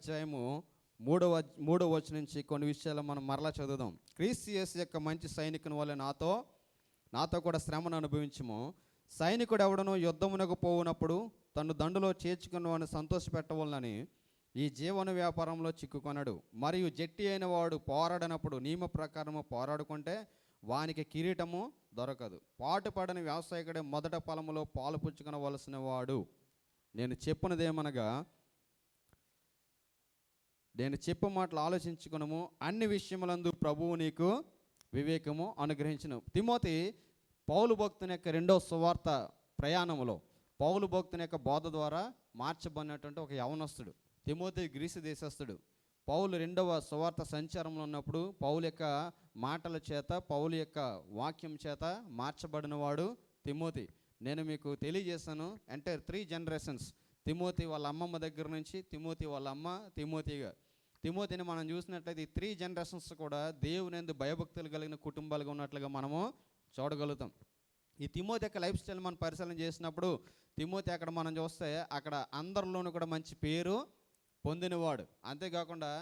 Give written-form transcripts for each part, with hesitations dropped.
అధ్యాయము మూడవ వచనం నుంచి కొన్ని విషయాలు మనం మరలా చదువుదాం. క్రీస్తు యేసు యొక్క మంచి సైనికుని వల్ల నాతో కూడా శ్రమను అనుభవించము. సైనికుడు ఎవడనో యుద్ధమునకు పోవునప్పుడు తను దండులో చేర్చుకున్నవాడిని సంతోషపెట్టవలనని ఈ జీవన వ్యాపారంలో చిక్కుకొనడు. మరియు జట్టి అయిన వాడు పోరాడనప్పుడు నియమ ప్రకారము పోరాడుకుంటే వానికి కిరీటము దొరకదు. పాటుపడని వ్యవసాయకుడే మొదట పొలములో పాలు పుచ్చుకొనవలసిన వాడు. నేను చెప్పు మాటలు ఆలోచించుకునము. అన్ని విషయములందు ప్రభువు నీకు వివేకము అనుగ్రహించును. తిమోతి పౌలు భక్తుని యొక్క రెండవ సువార్త ప్రయాణములో పౌలు భక్తుని యొక్క బోధ ద్వారా మార్చబడినటువంటి ఒక యవనస్తుడు. Timothy Greece దేశస్థుడు. పౌలు రెండవ సువార్త సంచారంలో ఉన్నప్పుడు పౌలు యొక్క మాటల చేత, పౌలు యొక్క వాక్యం చేత మార్చబడిన వాడు తిమోతి. నేను మీకు తెలియజేశాను. Entire 3 generations. తిమోతి వాళ్ళ అమ్మమ్మ దగ్గర నుంచి తిమోతి వాళ్ళ అమ్మ, తిమోతిని మనం చూసినట్లయితే ఈ 3 generations కూడా దేవుని యందు భయభక్తులు కలిగిన కుటుంబాలుగా ఉన్నట్లుగా మనము చూడగలుగుతాం. ఈ తిమోతి యొక్క లైఫ్ స్టైల్ మనం పరిశీలన చేసినప్పుడు తిమోతి అక్కడ మనం చూస్తే అక్కడ అందరిలోనూ కూడా మంచి పేరు పొందినవాడు. అంతేకాకుండా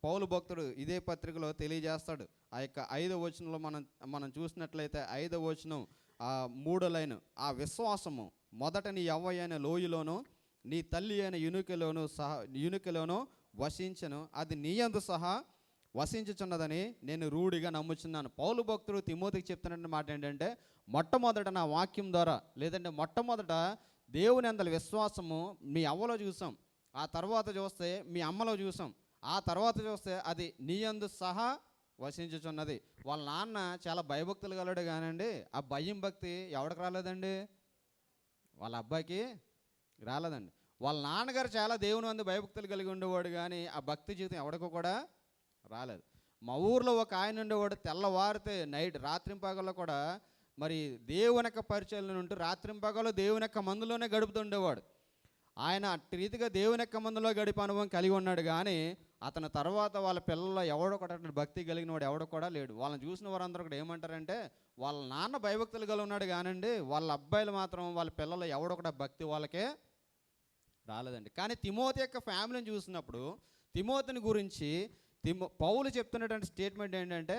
పౌలు భక్తుడు ఇదే పత్రికలో తెలియజేస్తాడు. ఆ యొక్క 5వ వచనంలో మనం చూసినట్లయితే 5వ వచనం 3వ లైన్, ఆ విశ్వాసము మొదట నీ యవ్వయైన లోయలోను నీ తల్లి అయిన యునికలోను వసించను, అది నీయందు సహా వసించుచున్నదని నేను రూఢిగా నమ్ముచున్నాను. పౌలు భక్తుడు తిమోతికి చెప్తున్న మాట ఏంటంటే, మొట్టమొదట నా వాక్యం ద్వారా, లేదంటే మొట్టమొదట దేవుని అందరి విశ్వాసము మీ అవ్వలో చూసాం, ఆ తర్వాత చూస్తే మీ అమ్మలో చూసాం, ఆ తర్వాత చూస్తే అది నీయందు సహా వసించుచున్నది. వాళ్ళ నాన్న చాలా భయభక్తులు కలడు కానండి, ఆ భయం భక్తి ఎవడికి రాలేదండి? వాళ్ళ అబ్బాయికి రాలేదండి. వాళ్ళ నాన్నగారు చాలా దేవుని అందు భయభక్తులు కలిగి ఉండేవాడు, కానీ ఆ భక్తి జీవితం ఎవడికో కూడా రాలేదు. మా ఊర్లో ఒక ఆయన ఉండేవాడు, తెల్లవారితే రాత్రింపగల్లో కూడా మరి దేవుని యొక్క పరిచయాలను ఉంటూ రాత్రింపగల్లో దేవుని యొక్క మందులోనే గడుపుతుండేవాడు. ఆయన అట్టి రీతిగా దేవుని యొక్క మందులో గడిపే అనుభవం కలిగి ఉన్నాడు, కానీ అతని తర్వాత వాళ్ళ పిల్లల్లో ఎవడో కూడా భక్తి కలిగిన వాడు ఎవడో కూడా లేడు. వాళ్ళని చూసిన వారందరూ కూడా ఏమంటారంటే, వాళ్ళ నాన్న భయభక్తులు కలిగి ఉన్నాడు కానండి, వాళ్ళ అబ్బాయిలు మాత్రం వాళ్ళ పిల్లల్లో ఎవడో కూడా భక్తి వాళ్ళకే రాలేదండి. కానీ తిమోతి యొక్క ఫ్యామిలీని చూసినప్పుడు తిమోతిని గురించి పౌలు చెప్తున్నటువంటి స్టేట్మెంట్ ఏంటంటే,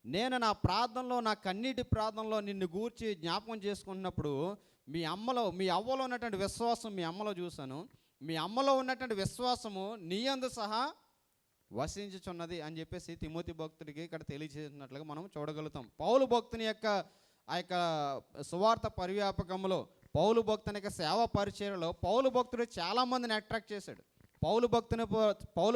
నేను నా ప్రార్థనలో, నా కన్నీటి ప్రార్థనలో నిన్ను గూర్చి జ్ఞాపకం చేసుకున్నప్పుడు మీ అవ్వలో ఉన్నటువంటి విశ్వాసం మీ అమ్మలో చూశాను, మీ అమ్మలో ఉన్నటువంటి విశ్వాసము నీయందు సహా వసించుచున్నది అని చెప్పేసి తిమోతి భక్తుడికి ఇక్కడ తెలియజేసినట్లుగా మనం చూడగలుగుతాం. పౌలు భక్తుని యొక్క ఆ యొక్క సువార్త పరివ్యాపకంలో, పౌలు భక్తుని యొక్క సేవా పరిచర్యలో పౌలు భక్తుడు చాలామందిని అట్రాక్ట్ చేశాడు. పౌలు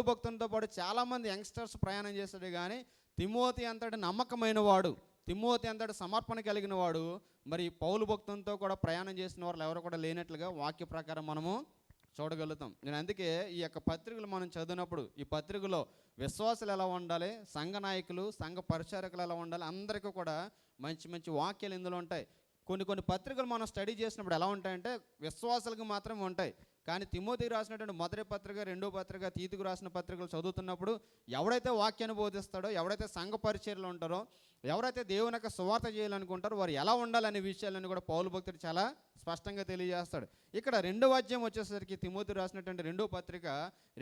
భక్తునితో పాటు చాలామంది యంగ్స్టర్స్ ప్రయాణం చేశాడు, కానీ తిమోతి అంతటి నమ్మకమైన వాడు, తిమోతి అంతటి సమర్పణ కలిగిన వాడు మరి పౌలు భక్తునితో కూడా ప్రయాణం చేసిన వాళ్ళు ఎవరు కూడా లేనట్లుగా వాక్య ప్రకారం మనము చూడగలుగుతాం. నేను అందుకే ఈ యొక్క పత్రికలు మనం చదివినప్పుడు ఈ పత్రికలో విశ్వాసులు ఎలా ఉండాలి, సంఘ నాయకులు, సంఘ పరిచారకులు ఎలా ఉండాలి, అందరికీ కూడా మంచి మంచి వాక్యాలు ఇందులో ఉంటాయి. కొన్ని పత్రికలు మనం స్టడీ చేసినప్పుడు ఎలా ఉంటాయంటే విశ్వాసాలకు మాత్రమే ఉంటాయి, కానీ తిమోతికి రాసినటువంటి మొదటి పత్రిక, రెండో పత్రిక, తీతుకు రాసిన పత్రికలు చదువుతున్నప్పుడు ఎవడైతే వాక్యాన్ని బోధిస్తాడో, ఎవడైతే సంఘ పరిచర్యలు ఉంటారో, ఎవరైతే దేవుని యొక్క సువార్త చేయాలనుకుంటారో వారు ఎలా ఉండాలనే విషయాలను కూడా పౌలు భక్తుడు చాలా స్పష్టంగా తెలియజేస్తాడు. ఇక్కడ 2వ అధ్యాయం వచ్చేసరికి, తిమోతి రాసినటువంటి 2వ పత్రిక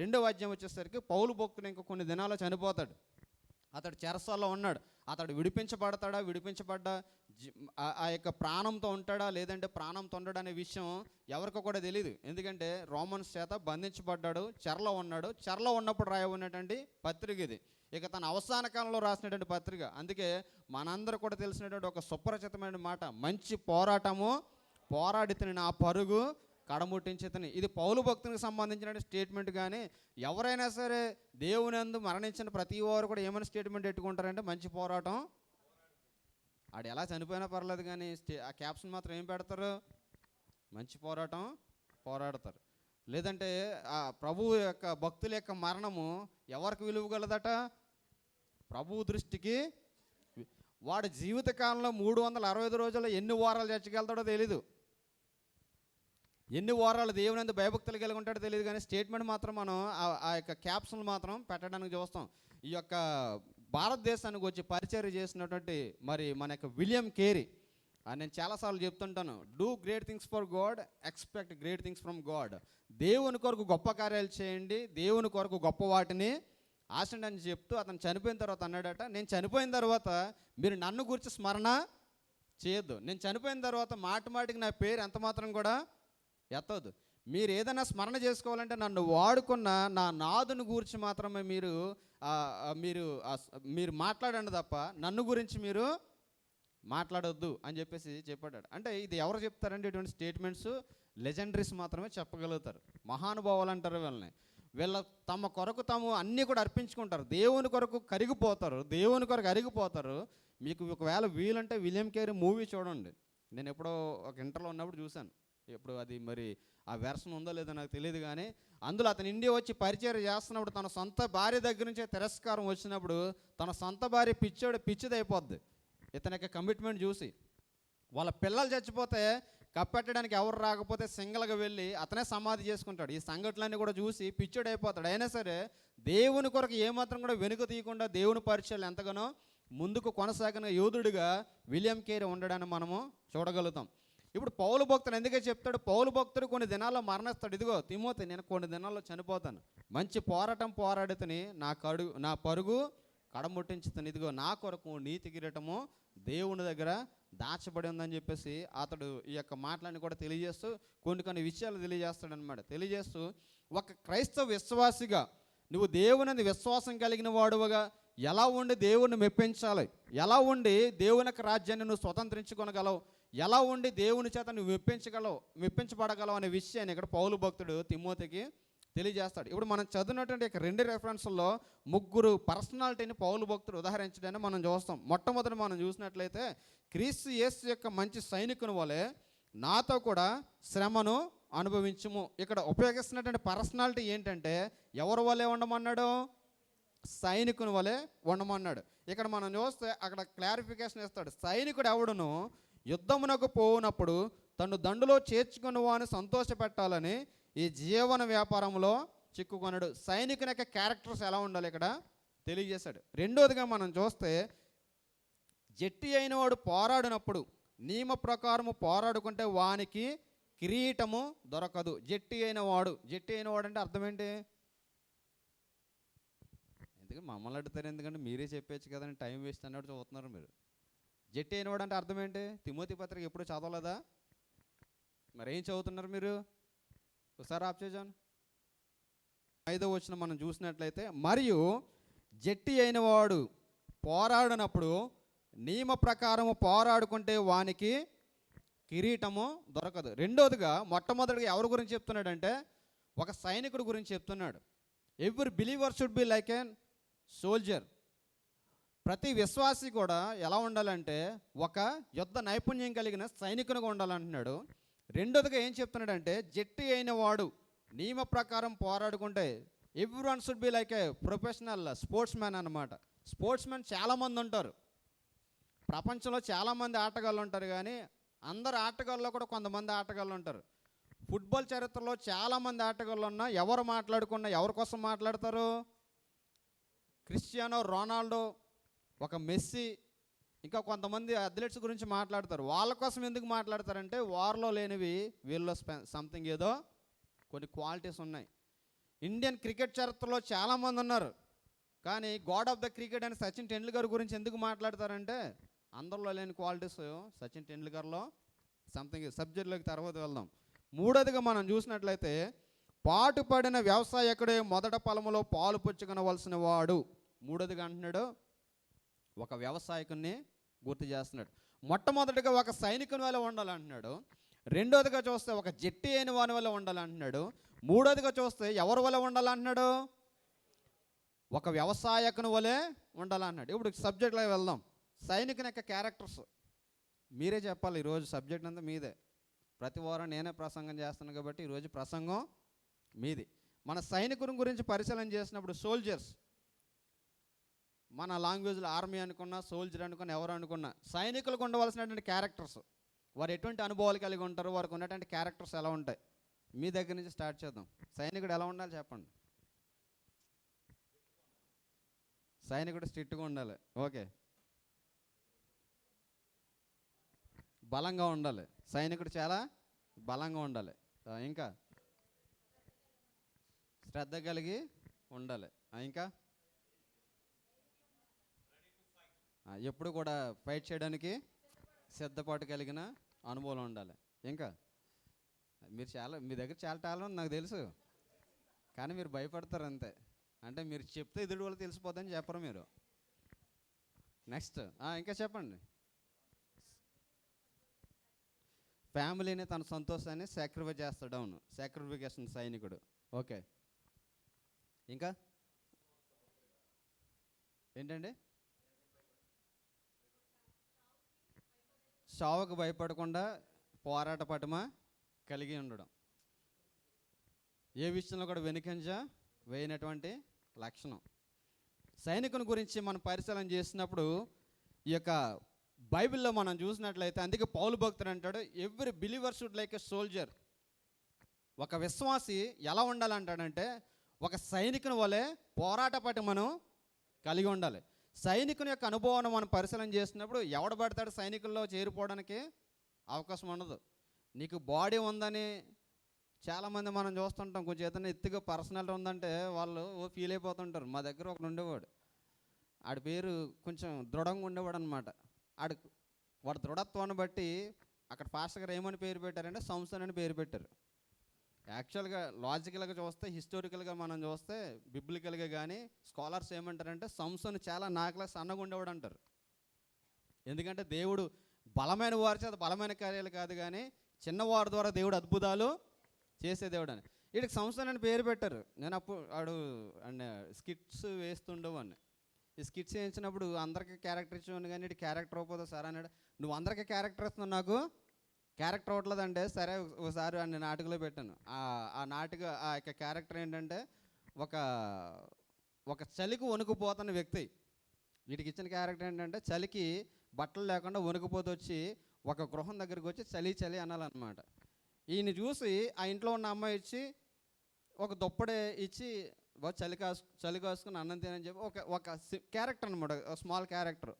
2వ అధ్యాయం వచ్చేసరికి పౌలు భక్తుడు ఇంకా కొన్ని దినాల్లో చనిపోతాడు. అతడు చెరసాల్లో ఉన్నాడు. అతడు విడిపించబడ్డా ఆ యొక్క ప్రాణంతో ఉంటాడా లేదంటే ప్రాణంతో ఉండడా అనే విషయం ఎవరికో కూడా తెలియదు. ఎందుకంటే రోమన్స్ చేత బంధించబడ్డాడు, చెరలో ఉన్నప్పుడు రాయబడినటువంటి పత్రిక ఇది. ఇక తన అవసాన కాలంలో రాసినటువంటి పత్రిక. అందుకే మనందరూ కూడా తెలిసినటువంటి ఒక సుప్రచితమైన మాట, మంచి పోరాటము పోరాడితని నా పరుగు కడముట్టించేతని. ఇది పౌలు భక్తునికి సంబంధించిన స్టేట్మెంట్. కానీ ఎవరైనా సరే దేవుని యందు మరణించిన ప్రతి వారు కూడా ఏమైనా స్టేట్మెంట్ పెట్టుకుంటారంటే మంచి పోరాటం. ఆడు ఎలా చనిపోయినా పర్లేదు, కానీ ఆ క్యాప్షన్ మాత్రం ఏం పెడతారు? మంచి పోరాటం పోరాడతారు. లేదంటే ఆ ప్రభువు యొక్క భక్తుల యొక్క మరణము ఎవరికి విలువగలదట? ప్రభువు దృష్టికి. వాడు జీవితకాలంలో 365 రోజుల్లో ఎన్ని వారాలు చచ్చగలుగుతాడో తెలీదు, ఎన్ని వారాలు దేవుని యందు భయభక్తులు కలిగి ఉంటాడో తెలియదు, కానీ స్టేట్మెంట్ మాత్రం మనం ఆ యొక్క క్యాప్షన్ మాత్రం పెట్టడానికి చూస్తాం. ఈ యొక్క భారతదేశానికి వచ్చి పరిచర్య చేసినటువంటి మరి మన యొక్క విలియం కేరీ, నేను చాలాసార్లు చెప్తుంటాను, do great things for God, expect great things from God. దేవుని కొరకు గొప్ప కార్యాలు చేయండి, దేవుని కొరకు గొప్ప వాటిని ఆశండి అని చెప్తూ అతను చనిపోయిన తర్వాత అన్నాడట, నేను చనిపోయిన తర్వాత మీరు నన్ను గురించి స్మరణ చేయొద్దు. నేను చనిపోయిన తర్వాత మాటికి నా పేరు ఎంత మాత్రం కూడా ఎత్తవద్దు. మీరు ఏదైనా స్మరణ చేసుకోవాలంటే నన్ను వాడుకున్న నా నాదుని గురించి మాత్రమే మీరు మీరు మీరు మాట్లాడండి తప్ప నన్ను గురించి మీరు మాట్లాడొద్దు అని చెప్పేసి చెప్పాడు. అంటే ఇది ఎవరు చెప్తారంటే ఇటువంటి స్టేట్మెంట్స్ లెజెండరీస్ మాత్రమే చెప్పగలుగుతారు. మహానుభావులు అంటారు వీళ్ళని. వీళ్ళ తమ కొరకు తాము అన్నీ కూడా అర్పించుకుంటారు, దేవుని కొరకు కరిగిపోతారు, దేవుని కొరకు అరిగిపోతారు. మీకు ఒకవేళ వీలంటే విలియం కేరీ మూవీ చూడండి. నేను ఎప్పుడో ఒక ఇంటర్లో ఉన్నప్పుడు చూశాను. ఎప్పుడు అది మరి ఆ వెర్షన్ ఉందో లేదో నాకు తెలియదు, కానీ అందులో అతను ఇండియా వచ్చి పరిచయం చేస్తున్నప్పుడు తన సొంత భార్య దగ్గర నుంచే తిరస్కారం వచ్చినప్పుడు తన సొంత భార్య పిచ్చిదైపోద్ది ఇతని యొక్క కమిట్మెంట్ చూసి. వాళ్ళ పిల్లలు చచ్చిపోతే కప్పెట్టడానికి ఎవరు రాకపోతే సింగల్గా వెళ్ళి అతనే సమాధి చేసుకుంటాడు. ఈ సంఘటనలన్నీ కూడా చూసి పిచ్చుడైపోతాడు. అయినా సరే దేవుని కొరకు ఏమాత్రం కూడా వెనుక తీయకుండా దేవుని పరిచయాలు ఎంతగానో ముందుకు కొనసాగిన యోధుడిగా విలియం కేరీ ఉండడాన్ని మనము చూడగలుగుతాం. ఇప్పుడు పౌలు భక్తుడు ఎందుకే చెప్తాడు, పౌలు భక్తుడు కొన్ని దినాల్లో మరణిస్తాడు. ఇదిగో తిమోతి, నేను కొన్ని దినాల్లో చనిపోతాను, మంచి పోరాటం పోరాడితని నా పరుగు కడముట్టించుతాను, ఇదిగో నా కొరకు నీతి కిరీటము దేవుని దగ్గర దాచబడి ఉందని చెప్పేసి అతడు ఈ యొక్క మాటలన్నీ కూడా తెలియజేస్తూ కొన్ని విషయాలు తెలియజేస్తాడనమాట. తెలియజేస్తూ ఒక క్రైస్తవ విశ్వాసిగా నువ్వు దేవుని విశ్వాసం కలిగిన వాడువగా ఎలా ఉండి దేవుణ్ణి మెప్పించాలి, ఎలా ఉండి దేవుని యొక్క రాజ్యాన్ని నువ్వు స్వతంత్రించుకొనగలవు, ఎలా ఉండి దేవుని చేత నువ్వు మెప్పించబడగలవు అనే విషయాన్ని ఇక్కడ పౌలు భక్తుడు తిమోతికి తెలియజేస్తాడు. ఇప్పుడు మనం చదివినటువంటి రెండు రెఫరెన్స్లో ముగ్గురు పర్సనాలిటీని పౌలు భక్తుడు ఉదాహరించడాన్ని మనం చూస్తాం. మొట్టమొదటి మనం చూసినట్లయితే క్రీస్తు యేసు యొక్క మంచి సైనికుని వలె నాతో కూడా శ్రమను అనుభవించుము. ఇక్కడ ఉపయోగిస్తున్నటువంటి పర్సనాలిటీ ఏంటంటే ఎవరి వలె ఉండమన్నాడు, సైనికుని వలె ఉండమన్నాడు. ఇక్కడ మనం చూస్తే అక్కడ క్లారిఫికేషన్ ఇస్తాడు. సైనికుడు ఎవడును యుద్ధమునకు పోవునప్పుడు తను దండులో చేర్చుకుని వాని సంతోషపెట్టాలని ఈ జీవన వ్యాపారంలో చిక్కుకొనడు. సైనికుని యొక్క క్యారెక్టర్స్ ఎలా ఉండాలి ఇక్కడ తెలియజేశాడు. రెండోదిగా మనం చూస్తే జట్టి అయిన వాడు పోరాడినప్పుడు నియమ ప్రకారము పోరాడుకుంటే వానికి కిరీటము దొరకదు. జట్టి అయిన వాడు అంటే అర్థం ఏంటి? ఎందుకంటే మమ్మల్ని అడుగుతారు, ఎందుకంటే మీరే చెప్పేచ్చు కదండి, టైం వేస్ట్ అన్నట్టు చూస్తున్నారు మీరు. జట్టి అయిన వాడు అంటే అర్థం ఏంటి? తిమోతి పత్రిక ఎప్పుడు చదవలేదా? మరి ఏం చదువుతున్నారు మీరు? ఒకసారి ఆప్ చేశాను. 5వ వచనం మనం చూసినట్లయితే, మరియు జట్టి అయిన వాడు పోరాడినప్పుడు నియమ ప్రకారము పోరాడుకుంటే వానికి కిరీటము దొరకదు. రెండోదిగా మొట్టమొదటిగా ఎవరి గురించి చెప్తున్నాడంటే ఒక సైనికుడి గురించి చెప్తున్నాడు. Every believer should be like an soldier. ప్రతి విశ్వాసి కూడా ఎలా ఉండాలంటే ఒక యుద్ధ నైపుణ్యం కలిగిన సైనికునిగా ఉండాలంటున్నాడు. రెండోదిగా ఏం చెప్తున్నాడంటే జట్టి అయిన వాడు నియమ ప్రకారం పోరాడుకుంటే everyone should be like a professional sportsman అనమాట. స్పోర్ట్స్ మ్యాన్ చాలామంది ఉంటారు ప్రపంచంలో, చాలామంది ఆటగాళ్ళు ఉంటారు, కానీ అందరు ఆటగాళ్ళలో కూడా కొంతమంది ఆటగాళ్ళు ఉంటారు. ఫుట్బాల్ చరిత్రలో చాలామంది ఆటగాళ్ళు ఉన్నా ఎవరు మాట్లాడుకున్నా ఎవరి కోసం మాట్లాడతారు? క్రిస్టియానో రొనాల్డో, ఒక మెస్సీ, ఇంకా కొంతమంది అథ్లెట్స్ గురించి మాట్లాడతారు. వాళ్ళ కోసం ఎందుకు మాట్లాడతారంటే వారిలో లేనివి వీళ్ళలో సంథింగ్ ఏదో కొన్ని క్వాలిటీస్ ఉన్నాయి. ఇండియన్ క్రికెట్ చరిత్రలో చాలామంది ఉన్నారు, కానీ గాడ్ ఆఫ్ ద క్రికెట్ అని సచిన్ టెండూల్కర్ గురించి ఎందుకు మాట్లాడతారంటే అందరిలో లేని క్వాలిటీస్ సచిన్ టెండూల్కర్లో సంథింగ్. సబ్జెక్టులోకి తర్వాత వెళ్దాం. మూడోదిగా మనం చూసినట్లయితే పాటుపడిన వ్యవసాయకుడే మొదట పొలములో పాలు పుచ్చుకొనవలసిన వాడు. మూడోదిగా అంటున్నాడు ఒక వ్యవసాయకుని గుర్తు చేస్తున్నాడు. మొట్టమొదటిగా ఒక సైనికుని వల్ల ఉండాలంటున్నాడు. రెండోదిగా చూస్తే ఒక జట్టి అయిన వాని వల్ల ఉండాలంటున్నాడు. మూడోదిగా చూస్తే ఎవరి వల్ల ఉండాలంటున్నాడు? ఒక వ్యవసాయకుని వలె ఉండాలన్నాడు. ఇప్పుడు సబ్జెక్ట్లో వెళ్దాం. సైనికుని యొక్క క్యారెక్టర్స్ మీరే చెప్పాలి. ఈరోజు సబ్జెక్ట్ అంతా మీదే. ప్రతి వారం నేనే ప్రసంగం చేస్తున్నాను కాబట్టి ఈరోజు ప్రసంగం మీది. మన సైనికుని గురించి పరిశీలన చేసినప్పుడు సోల్జర్స్, మన లాంగ్వేజ్లో ఆర్మీ అనుకున్నా, సోల్జర్ అనుకున్నా, ఎవరు అనుకున్నా సైనికులకు ఉండవలసినటువంటి క్యారెక్టర్స్, వారు ఎటువంటి అనుభవాలు కలిగి ఉంటారు, వారికి ఉన్నటువంటి క్యారెక్టర్స్ ఎలా ఉంటాయి? మీ దగ్గర నుంచి స్టార్ట్ చేద్దాం. సైనికుడు ఎలా ఉండాలి చెప్పండి. సైనికుడు స్ట్రిక్ట్గా ఉండాలి. ఓకే. బలంగా ఉండాలి. సైనికుడు చాలా బలంగా ఉండాలి. ఇంకా శ్రద్ధ కలిగి ఉండాలి. ఇంకా ఎప్పుడు కూడా ఫైట్ చేయడానికి సిద్ధపాటు కలిగిన అనుభవం ఉండాలి. ఇంకా మీ దగ్గర చాలా టాలెంట్ ఉంది నాకు తెలుసు, కానీ మీరు భయపడతారు అంతే. అంటే మీరు చెప్తే ఎదుటి వాళ్ళు తెలిసిపోతుందని చెప్పరు మీరు. నెక్స్ట్ ఇంకా చెప్పండి. ఫ్యామిలీని తన సంతోషాన్ని సాక్రిఫై చేస్తాడు. అవును, సాక్రిఫికేషన్ సైనికుడు. ఓకే, ఇంకా ఏంటండి? చావుకు భయపడకుండా పోరాట పటిమ కలిగి ఉండడం. ఏ విషయంలో కూడా వెనుకంజ వేయనటువంటి లక్షణం. సైనికుని గురించి మనం పరిశీలన చేసినప్పుడు ఈ యొక్క బైబిల్లో మనం చూసినట్లయితే, అందుకే పౌలు భక్తుడు అంటాడు, every believer should like a soldier. ఒక విశ్వాసి ఎలా ఉండాలంటాడంటే ఒక సైనికుని వలె పోరాట పటిమను కలిగి ఉండాలి. సైనికుని యొక్క అనుభవాన్ని మనం పరిశీలన చేసినప్పుడు ఎవడు పడతాడు సైనికుల్లో చేరిపోవడానికి అవకాశం ఉండదు. నీకు బాడీ ఉందని చాలామంది మనం చూస్తుంటాం, కొంచెం ఏదైనా ఎత్తుగా పర్సనాలిటీ ఉందంటే వాళ్ళు ఫీల్ అయిపోతుంటారు. మా దగ్గర ఒకడు ఉండేవాడు, ఆడి పేరు కొంచెం దృఢంగా ఉండేవాడు అనమాట. వాడి దృఢత్వాన్ని బట్టి అక్కడ పాస్టర్ గారు ఏమని పేరు పెట్టారంటే సంసన్ అని పేరు పెట్టారు. యాక్చువల్గా లాజికల్గా చూస్తే, హిస్టారికల్గా మనం చూస్తే, బిబ్లికల్గా కానీ స్కాలర్స్ ఏమంటారంటే సంసన్ చాలా నాకులా సన్నగా ఉండేవాడు అంటారు. ఎందుకంటే దేవుడు బలమైన వారి చేత బలమైన కార్యాలు కాదు కానీ చిన్నవారి ద్వారా దేవుడు అద్భుతాలు చేసే దేవుడు అని వీడికి సంసన్ అని పేరు పెట్టారు. నేను అప్పుడు అండ్ స్కిట్స్ వేస్తుండేవాడిని. ఈ స్కిట్స్ వేయించినప్పుడు అందరికీ క్యారెక్టర్ ఇచ్చేవాడిని, కానీ ఇటు క్యారెక్టర్ అవ్వకపోతే సార్ అన్నాడు, నువ్వు అందరికీ క్యారెక్టర్ ఇస్తున్నావు, నాకు క్యారెక్టర్ అవ్వట్లేదంటే సరే ఒకసారి అన్ని నాటకలో పెట్టాను. ఆ నాటక ఆ యొక్క క్యారెక్టర్ ఏంటంటే ఒక చలికి వణుకుపోతున్న వ్యక్తి. వీటికి ఇచ్చిన క్యారెక్టర్ ఏంటంటే చలికి బట్టలు లేకుండా వణుకుపోతూ వచ్చి ఒక గృహం దగ్గరికి వచ్చి చలి చలి అనాలన్నమాట. ఈయన చూసి ఆ ఇంట్లో ఉన్న అమ్మాయి ఇచ్చి ఒక దుప్పడే ఇచ్చి చలి కాసుకుని అన్నం తినని చెప్పి ఒక క్యారెక్టర్ అనమాట, స్మాల్ క్యారెక్టర్.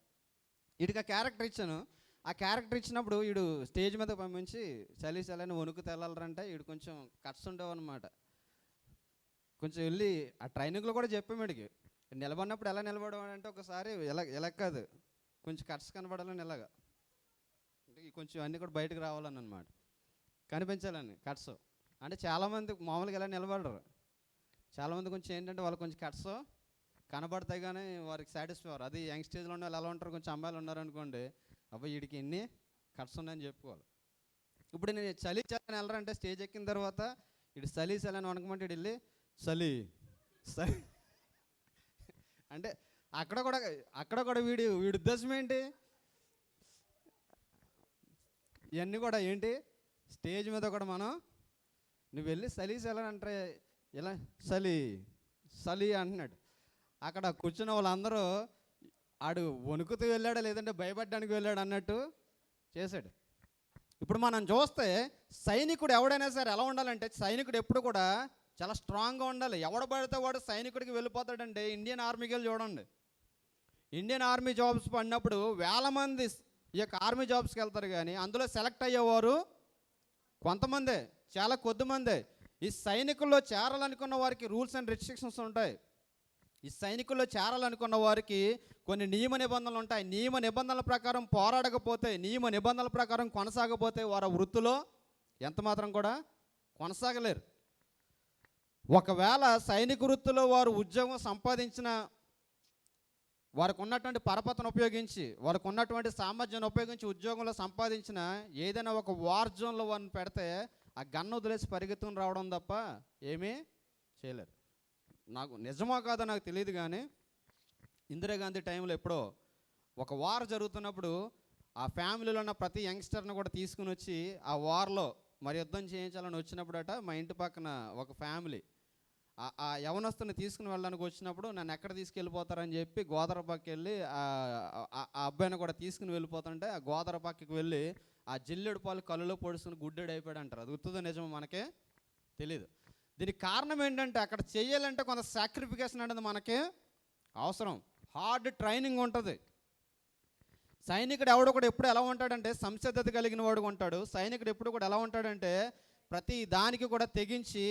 వీడికి ఆ క్యారెక్టర్ ఇచ్చాను. ఆ క్యారెక్టర్ ఇచ్చినప్పుడు వీడు స్టేజ్ మీద పంపించి చలి చలని వణుకు తెల్లాలంటే వీడు కొంచెం కట్స్ ఉండేవు అనమాట. కొంచెం వెళ్ళి ఆ ట్రైనింగ్లో కూడా చెప్పాము వీడికి, నిలబడినప్పుడు ఎలా నిలబడమంటే ఒకసారి ఎలా కాదు, కొంచెం కట్స్ కనబడాలని ఇలాగా అంటే కొంచెం అన్నీ కూడా బయటకు రావాలని అనమాట, కనిపించాలని కట్స్. అంటే చాలామంది మామూలుగా ఎలా నిలబడరు, చాలామంది కొంచెం ఏంటంటే వాళ్ళు కొంచెం కట్స్ కనబడతాయి కానీ వారికి సాటిస్ఫై అవ్వరు. అది యంగ్ స్టేజ్లో ఉన్న వాళ్ళు ఎలా ఉంటారు, కొంచెం అమ్మాయిలు ఉన్నారనుకోండి, అబ్బాయి వీడికి ఎన్ని కట్స్ ఉన్నాయని చెప్పుకోవాలి. ఇప్పుడు నేను చలి చలని వెళ్ళరంటే స్టేజ్ ఎక్కిన తర్వాత ఇటు చలి చలని వణకమంటే ఇటు వెళ్ళి చలి చలి అంటే అక్కడ కూడా వీడి ఉద్దేశం ఏంటి, ఇవన్నీ కూడా ఏంటి, స్టేజ్ మీద కూడా మనం నువ్వు వెళ్ళి చలి చలని అంటే ఇలా చలి అంటున్నాడు. అక్కడ కూర్చున్న వాళ్ళందరూ ఆడు వణుకుతూ వెళ్ళాడా లేదంటే భయపడడానికి వెళ్ళాడు అన్నట్టు చేశాడు. ఇప్పుడు మనం చూస్తే సైనికుడు ఎవడైనా సరే ఎలా ఉండాలంటే, సైనికుడు ఎప్పుడు కూడా చాలా స్ట్రాంగ్గా ఉండాలి. ఎవడు పడితే వాడు సైనికుడికి వెళ్ళిపోతాడంటే ఇండియన్ ఆర్మీకి వెళ్ళి చూడండి. ఇండియన్ ఆర్మీ జాబ్స్ పడినప్పుడు వేల మంది ఈ యొక్క ఆర్మీ జాబ్స్కి వెళ్తారు, కానీ అందులో సెలెక్ట్ అయ్యేవారు కొంతమందే, చాలా కొద్దిమందే. ఈ సైనికుల్లో చేరాలనుకున్న వారికి రూల్స్ అండ్ రెస్ట్రిక్షన్స్ ఉంటాయి. ఈ సైనికుల్లో చేరాలనుకున్న వారికి కొన్ని నియమ నిబంధనలు ఉంటాయి. నియమ నిబంధనల ప్రకారం పోరాడకపోతే, నియమ నిబంధనల ప్రకారం కొనసాగపోతే వారు వృత్తిలో ఎంత మాత్రం కూడా కొనసాగలేరు. ఒకవేళ సైనిక వృత్తిలో వారు ఉద్యోగం సంపాదించిన, వారికి ఉన్నటువంటి పరపతను ఉపయోగించి, వారికి ఉన్నటువంటి సామర్థ్యాన్ని ఉపయోగించి ఉద్యోగంలో సంపాదించిన ఏదైనా ఒక వార్ జోన్లో వారిని పెడితే ఆ గన్ను వదిలేసి పరిగెత్తుకుని రావడం తప్ప ఏమీ చేయలేరు. నాకు నిజమో కాదో నాకు తెలియదు, కానీ ఇందిరాగాంధీ టైంలో ఎప్పుడో ఒక వార్ జరుగుతున్నప్పుడు ఆ ఫ్యామిలీలో ఉన్న ప్రతి యంగ్స్టర్ని కూడా తీసుకుని వచ్చి ఆ వార్లో మరి యుద్ధం చేయించాలని వచ్చినప్పుడట, మా ఇంటి పక్కన ఒక ఫ్యామిలీ ఆ యవనస్తుని తీసుకుని వెళ్ళడానికి వచ్చినప్పుడు నన్ను ఎక్కడ తీసుకెళ్ళిపోతారని చెప్పి గోదావరి పక్కకి వెళ్ళి ఆ అబ్బాయిని కూడా తీసుకుని వెళ్ళిపోతుంటే ఆ గోదావరి పక్కకి వెళ్ళి ఆ జిల్లెడు పాలు కళ్ళులో పొడుచుకుని గుడ్డెడు అయిపోయాడు అంటారు. అది ఉత్తుదో నిజమో మనకే తెలియదు. దీనికి కారణం ఏంటంటే అక్కడ చేయాలంటే కొంత సాక్రిఫికేషన్ అనేది మనకి అవసరం, హార్డ్ ట్రైనింగ్ ఉంటుంది. సైనికుడు ఎవడు కూడా ఎప్పుడు ఎలా ఉంటాడంటే సంసిద్ధత కలిగిన వాడు ఉంటాడు. సైనికుడు ఎప్పుడు కూడా ఎలా ఉంటాడంటే ప్రతి దానికి కూడా తెగించి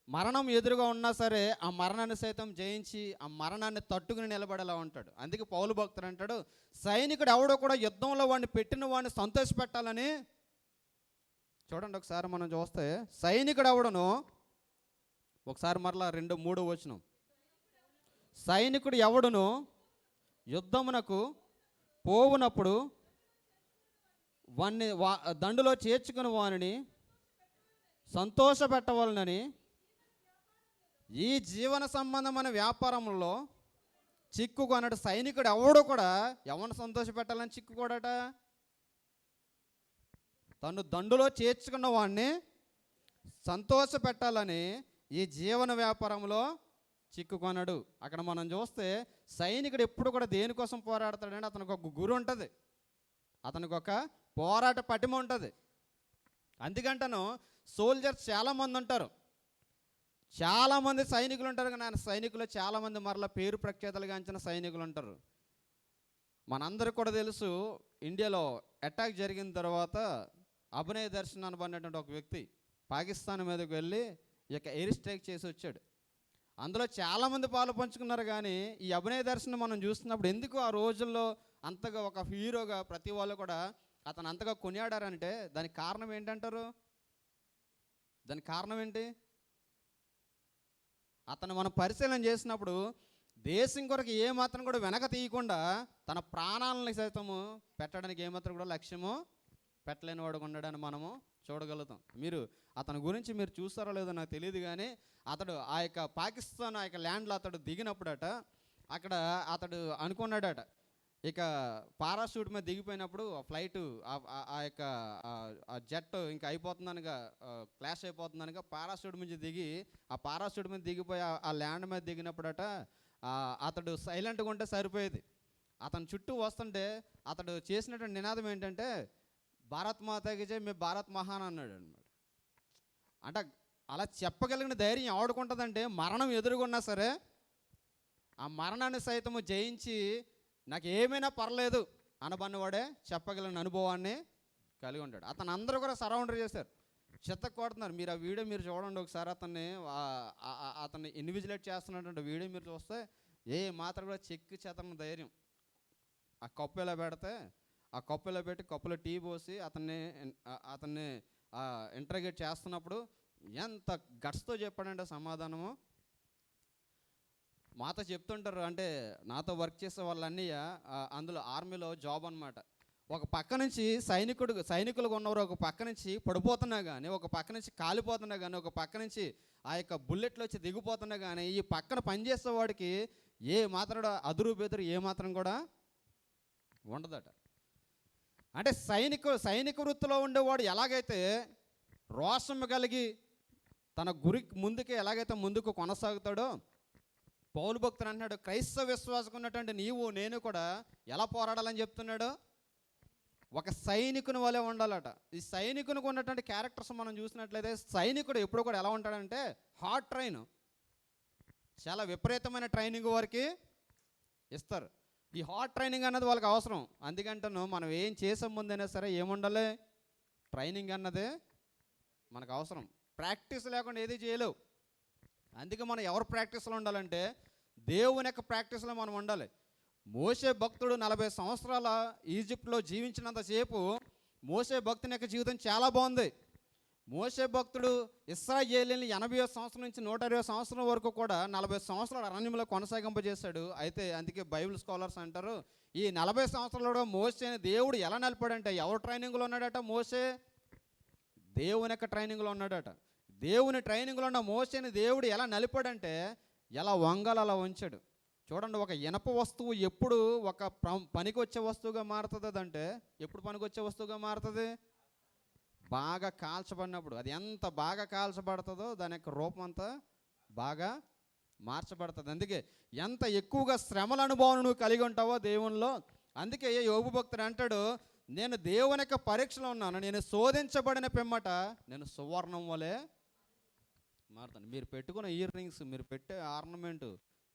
మరణం ఎదురుగా ఉన్నా సరే ఆ మరణాన్ని సైతం జయించి ఆ మరణాన్ని తట్టుకుని నిలబడేలా ఉంటాడు. అందుకే పౌలు భక్తుడు అంటాడు, సైనికుడు ఎవడో కూడా యుద్ధంలో వాడిని పెట్టిన వాడిని సంతోషపెట్టాలని. చూడండి ఒకసారి మనం చూస్తే సైనికుడు ఎవడను, ఒకసారి మరలా 2:3 వచనం, సైనికుడు ఎవడును యుద్ధమునకు పోవునప్పుడు వాణ్ణి దండులో చేర్చుకుని వానిని సంతోషపెట్టవలనని ఈ జీవన సంబంధమైన వ్యాపారంలో చిక్కుకొనడు. సైనికుడు ఎవడు కూడా ఎవరిని సంతోషపెట్టాలని చిక్కుకోడట, తను దండులో చేర్చుకున్న వాడిని సంతోషపెట్టాలని ఈ జీవన వ్యాపారంలో చిక్కుకొనడు. అక్కడ మనం చూస్తే సైనికుడు ఎప్పుడు కూడా దేనికోసం పోరాడతాడంటే అతనికి ఒక గురి ఉంటుంది, అతనికి ఒక పోరాట పటిమ ఉంటుంది. అందుకంటాను సోల్జర్స్ చాలామంది ఉంటారు, చాలామంది సైనికులు ఉంటారు. కానీ ఆయన సైనికులు చాలామంది మరలా పేరు ప్రఖ్యాతలుగాంచిన సైనికులు ఉంటారు. మనందరికి కూడా తెలుసు, ఇండియాలో అటాక్ జరిగిన తర్వాత అభినయ్ దర్శన్ అనబడినటువంటి ఒక వ్యక్తి పాకిస్తాన్ మీదకి వెళ్ళి ఇక ఎయిర్ స్ట్రైక్ చేసి వచ్చాడు. అందులో చాలామంది పాలు పంచుకున్నారు. కానీ ఈ అభినయ్ దర్శన్ మనం చూస్తున్నప్పుడు ఎందుకు ఆ రోజుల్లో అంతగా ఒక హీరోగా ప్రతి వాళ్ళు కూడా అతను అంతగా కొనియాడారంటే దానికి కారణం ఏంటంటారు? దానికి కారణం ఏంటి? అతను మనం పరిశీలన చేసినప్పుడు దేశం కొరకు ఏమాత్రం కూడా వెనక తీయకుండా తన ప్రాణాలను సైతము పెట్టడానికి ఏమాత్రం కూడా లక్ష్యము పెట్టలేని వాడు ఉన్నాడని మనము చూడగలుగుతాం. మీరు అతని గురించి మీరు చూస్తారో లేదో నాకు తెలియదు. కానీ అతడు ఆ యొక్క పాకిస్తాన్ ఆ యొక్క ల్యాండ్లో అతడు దిగినప్పుడట అక్కడ అతడు అనుకున్నాడట, ఇక పారాషూట్ మీద దిగిపోయినప్పుడు ఆ ఫ్లైట్ ఆ యొక్క జెట్ ఇంకా అయిపోతుందనగా క్లాష్ అయిపోతుందనగా పారాషూట్ మీద దిగి ఆ పారాషూట్ మీద దిగిపోయి ఆ ల్యాండ్ మీద దిగినప్పుడట అతడు సైలెంట్గా ఉంటే సరిపోయేది. అతను చుట్టూ వస్తుంటే అతడు చేసినటువంటి నినాదం ఏంటంటే భారత్ మాతాకి జై, మే భారత్ మహాన్ అన్నాడు అనమాట. అంటే అలా చెప్పగలిగిన ధైర్యం ఎవడుకుంటుందంటే మరణం ఎదురుగున్నా సరే ఆ మరణాన్ని సైతము జయించి నాకు ఏమైనా పర్లేదు అనబన్నవాడే చెప్పగలిగిన అనుభవాన్ని కలిగి ఉంటాడు. అతను అందరూ కూడా సరౌండర్ చేశారు, చెత్త కొడుతున్నారు. మీరు ఆ వీడియో మీరు చూడండి ఒకసారి. అతన్ని ఇన్విజిలేట్ చేస్తున్నటువంటి వీడియో మీరు చూస్తే ఏ మాత్రం కూడా చెక్కి చెత్తన ధైర్యం. ఆ కప్పు ఎలా పెడితే ఆ కప్పులో పెట్టి కప్పులో టీ పోసి అతన్ని ఇంటర్గేట్ చేస్తున్నప్పుడు ఎంత గట్స్తో చెప్పాడంటే సమాధానము. మాతో చెప్తుంటారు, అంటే నాతో వర్క్ చేసే వాళ్ళన్నీ అందులో ఆర్మీలో జాబ్ అనమాట. ఒక పక్క నుంచి సైనికులుగా ఉన్నవారు ఒక పక్క నుంచి పడిపోతున్నా కానీ, ఒక పక్క నుంచి కాలిపోతున్నా కానీ, ఒక పక్క నుంచి ఆ యొక్క బుల్లెట్లు వచ్చి దిగిపోతున్నా కానీ ఈ పక్కన పనిచేసేవాడికి ఏ మాత్రం అదురు బెదురు ఏ మాత్రం కూడా ఉండదట. అంటే సైనిక వృత్తిలో ఉండేవాడు ఎలాగైతే రోషం కలిగి తన గురి ఎలాగైతే ముందుకు కొనసాగుతాడో పౌలు భక్తుడు అంటున్నాడు, క్రైస్తవ విశ్వాసం ఉన్నటువంటి నీవు నేను కూడా ఎలా పోరాడాలని చెప్తున్నాడు? ఒక సైనికుని వలె ఉండాలట. ఈ సైనికునికి ఉన్నటువంటి క్యారెక్టర్స్ మనం చూసినట్లయితే సైనికుడు ఎప్పుడు కూడా ఎలా ఉంటాడంటే హార్డ్ ట్రైన్, చాలా విపరీతమైన ట్రైనింగ్ వారికి ఇస్తారు. ఈ హార్డ్ ట్రైనింగ్ అన్నది వాళ్ళకి అవసరం. అందుకంటాను మనం ఏం చేసే ముందైనా సరే ఏముండాలి, ట్రైనింగ్ అన్నదే మనకు అవసరం. ప్రాక్టీస్ లేకుండా ఏది చేయలేవు. అందుకే మనం ఎవరు ప్రాక్టీస్లో ఉండాలంటే దేవుని యొక్క ప్రాక్టీస్లో మనం ఉండాలి. మోషే భక్తుడు 40 సంవత్సరాల ఈజిప్ట్లో జీవించినంతసేపు మోషే భక్తుని యొక్క జీవితం చాలా బాగుంది. మోషే భక్తుడు ఇశ్రాయేలీయుల్ని 80 సంవత్సరం నుంచి 120 సంవత్సరం వరకు కూడా 40 సంవత్సరాల అరణ్యంలో కొనసాగింపజేశాడు. అయితే అందుకే బైబిల్ స్కాలర్స్ అంటారు, ఈ 40 సంవత్సరాలలో మోషేని దేవుడు ఎలా నలిపాడంటే ఎవరు ట్రైనింగ్లో ఉన్నాడట? మోషే దేవుని యొక్క ట్రైనింగ్లో ఉన్నాడట. దేవుని ట్రైనింగ్లో ఉన్న మోషేని దేవుడు ఎలా నలిపాడంటే ఎలా వంగాలి అలా ఉంచాడు. చూడండి, ఒక ఇనప వస్తువు ఎప్పుడు ఒక పనికి వచ్చే వస్తువుగా మారుతుంది అంటే ఎప్పుడు పనికి వచ్చే వస్తువుగా మారుతుంది? బాగా కాల్చబడినప్పుడు. అది ఎంత బాగా కాల్చబడుతుందో దాని యొక్క రూపం అంతా బాగా మార్చబడుతుంది. అందుకే ఎంత ఎక్కువగా శ్రమల అనుభవం నువ్వు కలిగి ఉంటావో దేవునిలో, అందుకే యోబు భక్తుడు అంటాడు, నేను దేవుని యొక్క పరీక్షలో ఉన్నాను, నేను శోధించబడిన పిమ్మట నేను సువర్ణం వలె మారుతాను. మీరు పెట్టుకున్న ఇయర్ రింగ్స్, మీరు పెట్టే ఆర్నమెంటు